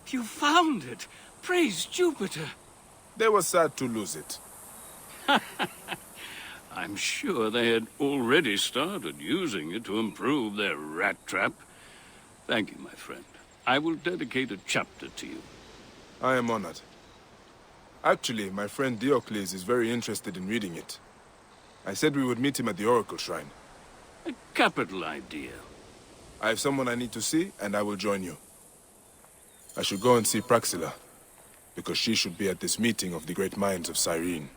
You found it! Praise Jupiter! They were sad to lose it. I'm sure they had already started using it to improve their rat trap. Thank you, my friend. I will dedicate a chapter to you. I am honored. Actually, my friend Diocles is very interested in reading it. I said we would meet him at the Oracle Shrine. A capital idea. I have someone I need to see, and I will join you. I should go and see Praxilla, because she should be at this meeting of the great minds of Cyrene.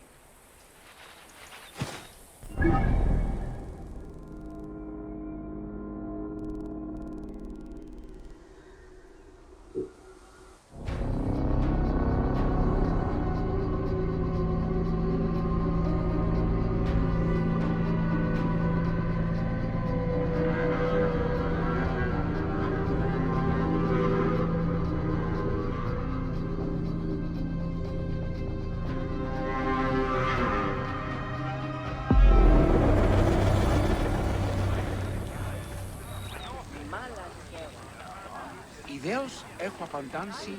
Ιδέως έχω απαντάνσει.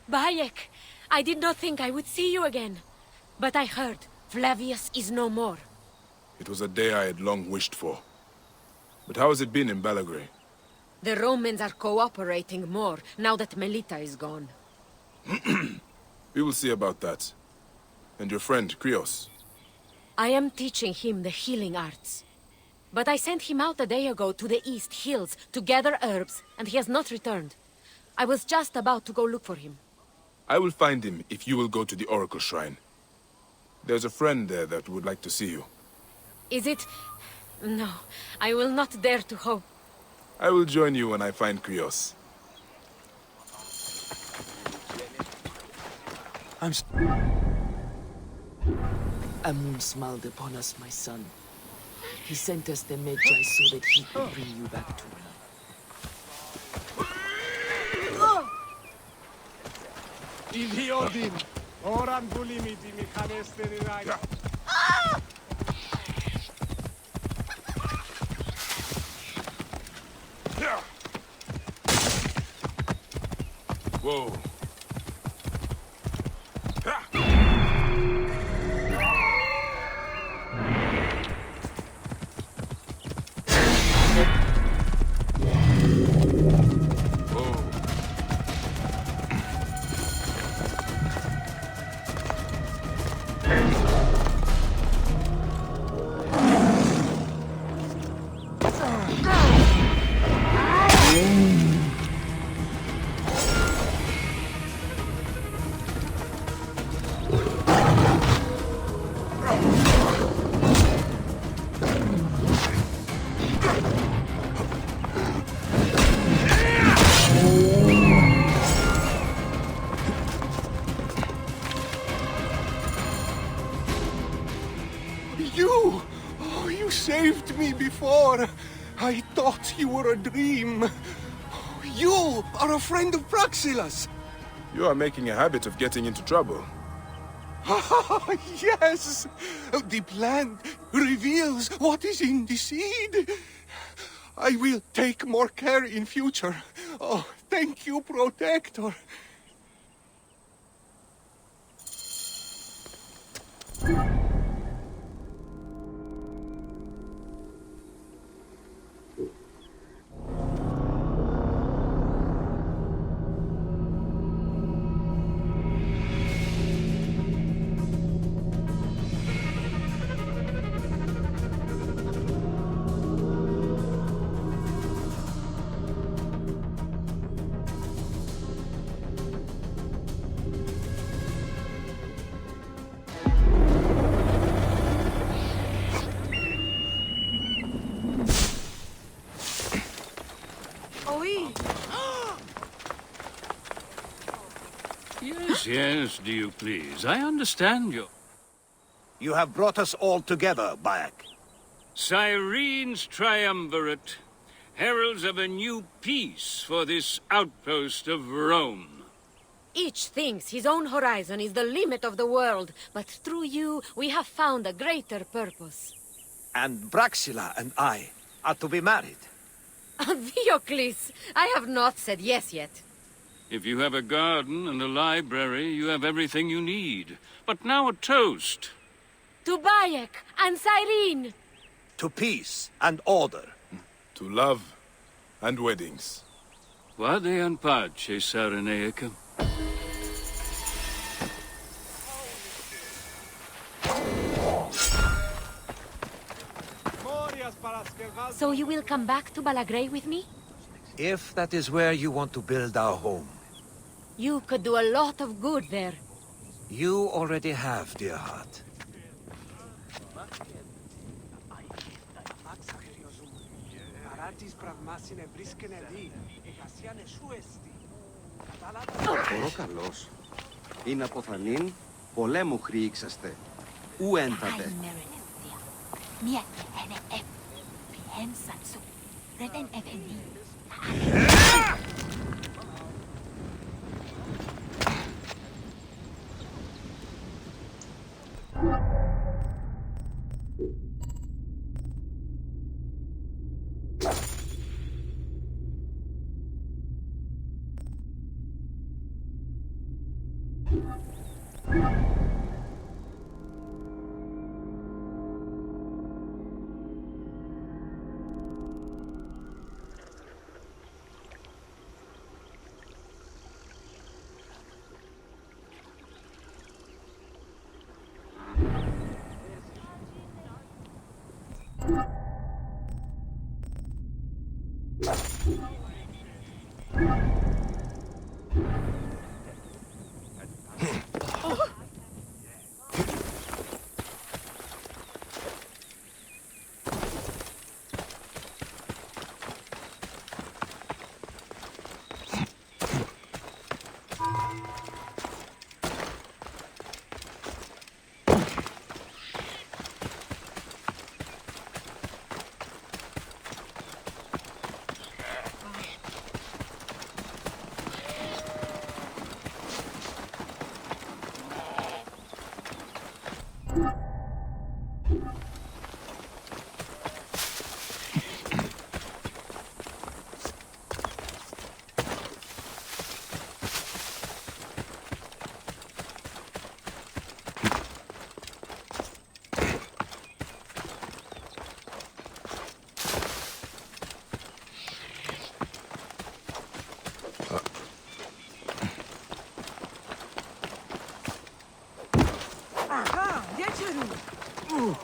Bayek, I did not think I would see you again. But I heard Flavius is no more. It was a day I had long wished for. But how has it been in Belagray? The Romans are cooperating more now that Melita is gone. We will see about that. And your friend, Krios? I am teaching him the healing arts. But I sent him out a day ago to the East Hills to gather herbs, and he has not returned. I was just about to go look for him. I will find him if you will go to the Oracle Shrine. There's a friend there that would like to see you. Is it... No, I will not dare to hope. I will join you when I find Krios. Amun smiled upon us, my son. He sent us the Magi so that he could bring you back to me. Idiodin! Oran bulimiti mi kanesterin. Whoa. You saved me before. I thought you were a dream. You are a friend of Praxilla's. You are making a habit of getting into trouble. Yes! The plant reveals what is in the seed. I will take more care in future. Oh, thank you, Protector. Yes, yes, do you please? I understand you. You have brought us all together, Bayek. Cyrene's triumvirate, heralds of a new peace for this outpost of Rome. Each thinks his own horizon is the limit of the world, but through you, we have found a greater purpose. And Braxila and I are to be married. Diocles, I have not said yes yet. If you have a garden and a library, you have everything you need. But now a toast. To Bayek and Cyrene! To peace and order. To love and weddings. Vade in pace, Cyrenaica. So you will come back to Balagrey with me? If that is where you want to build our home. You could do a lot of good there. You already have, dear heart. Καλός. Είναι αποθανήν, πολέμου χρήξαστε. Ου έντατε. Mie ene ep. Pensatsu. Reden efendi.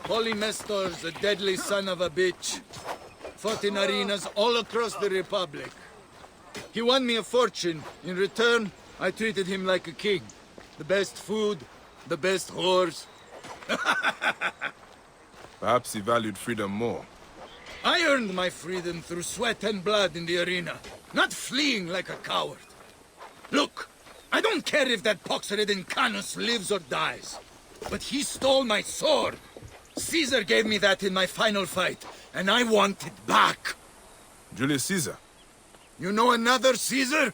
Holy Nestor's a deadly son of a bitch. Fought in arenas all across the Republic. He won me a fortune. In return, I treated him like a king. The best food, the best whores. Perhaps he valued freedom more. I earned my freedom through sweat and blood in the arena, not fleeing like a coward. Look, I don't care if that pox-ridden Canus lives or dies. But he stole my sword. Caesar gave me that in my final fight, and I want it back. Julius Caesar? You know another Caesar?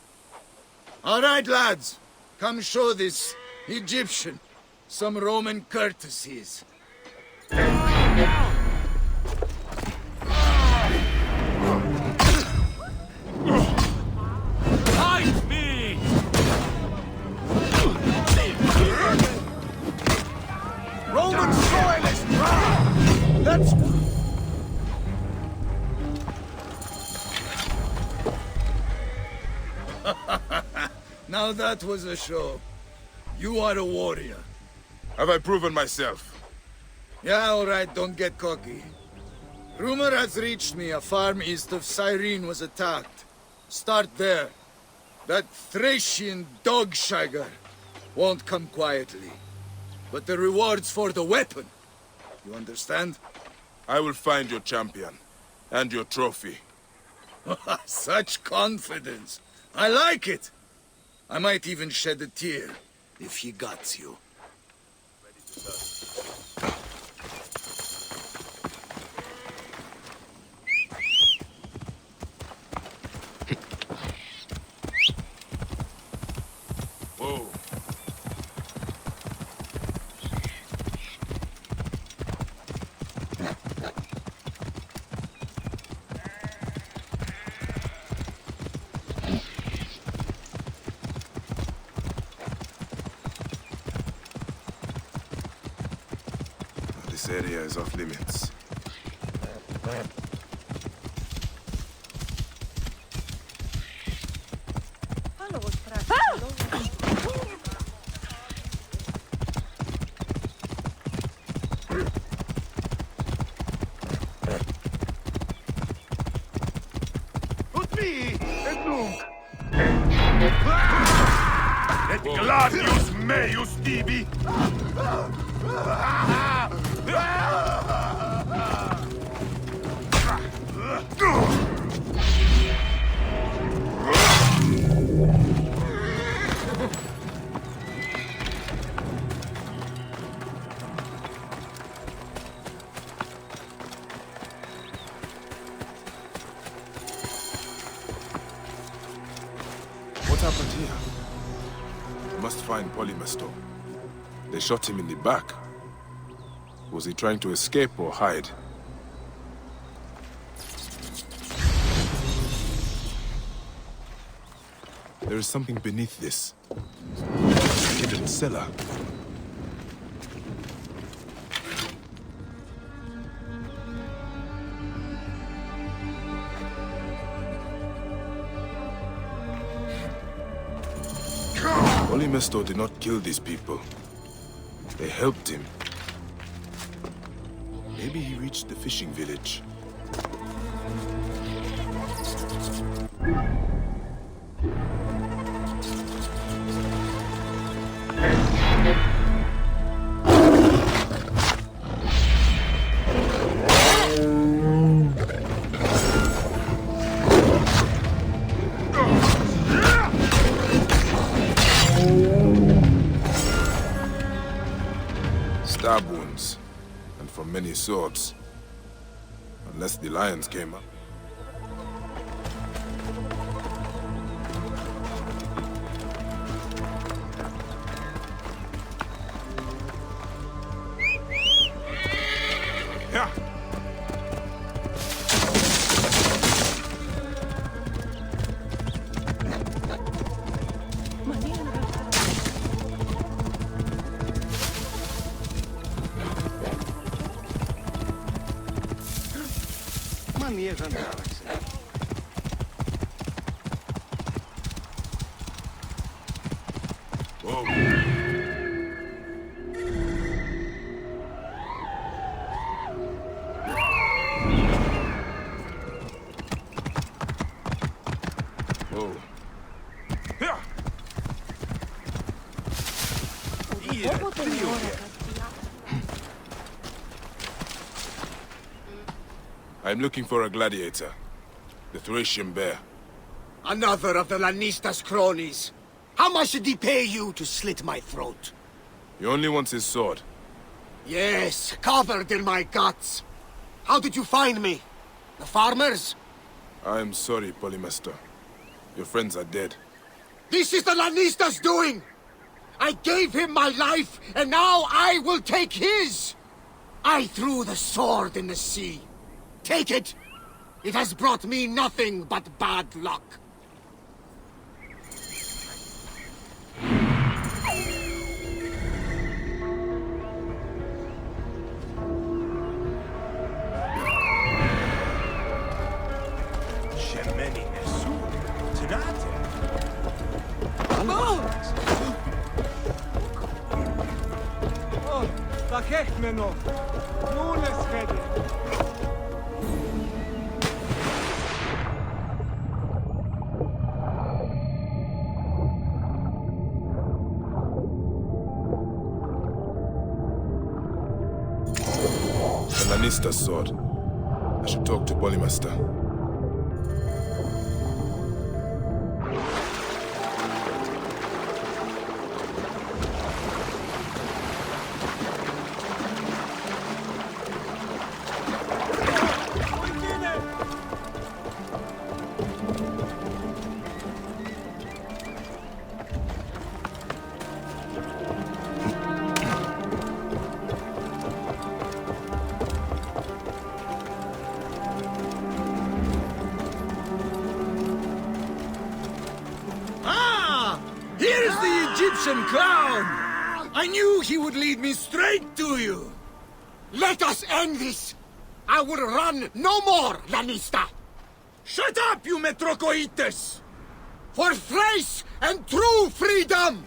All right, lads. Come show this Egyptian some Roman courtesies. Fight me! Roman soil is dry! Let's... Now that was a show. You are a warrior. Have I proven myself? Yeah, all right, don't get cocky. Rumor has reached me a farm east of Cyrene was attacked. Start there. That Thracian dog-shiger won't come quietly. But the reward's for the weapon. You understand? I will find your champion. And your trophy. Such confidence. I like it. I might even shed a tear, if he got you. Whoa. This area is off limits. Et gladius meius tibi! What happened here? We must find Polymaster. They shot him in the back. Was he trying to escape or hide? There is something beneath this. A hidden cellar. Polymaster did not kill these people. They helped him. Maybe he reached the fishing village. Stab wounds, and from many swords. Unless the lions came up. Yeah. Whoa. Whoa. I'm looking for a gladiator. The Thracian bear. Another of the Lannista's cronies. How much did he pay you to slit my throat? He only wants his sword. Yes, covered in my guts. How did you find me? The farmers? I am sorry, Polymaster. Your friends are dead. This is the Lannista's doing! I gave him my life, and now I will take his! I threw the sword in the sea. Take it! It has brought me nothing but bad luck. The Lannister's sword. I should talk to Polymaster. Here's the Egyptian clown! I knew he would lead me straight to you! Let us end this! I will run no more, Lanista! Shut up, you Metrocoites! For Thrace and true freedom!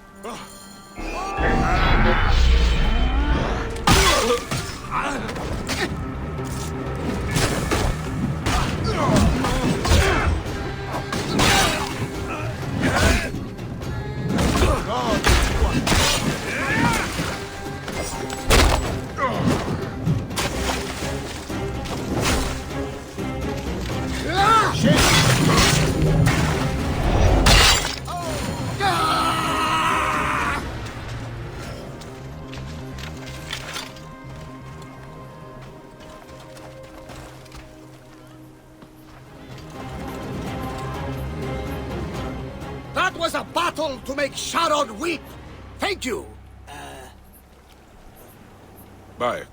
That was a battle to make Sharon weep! Thank you! Bayek.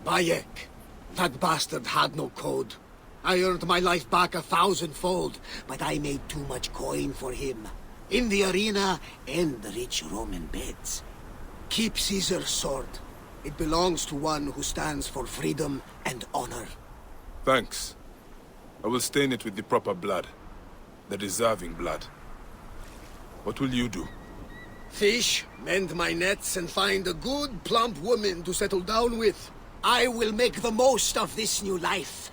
Bayek. That bastard had no code. I earned my life back 1,000-fold, but I made too much coin for him. In the arena and the rich Roman beds. Keep Caesar's sword. It belongs to one who stands for freedom and honor. Thanks. I will stain it with the proper blood. The deserving blood. What will you do? Fish, mend my nets, and find a good, plump woman to settle down with. I will make the most of this new life.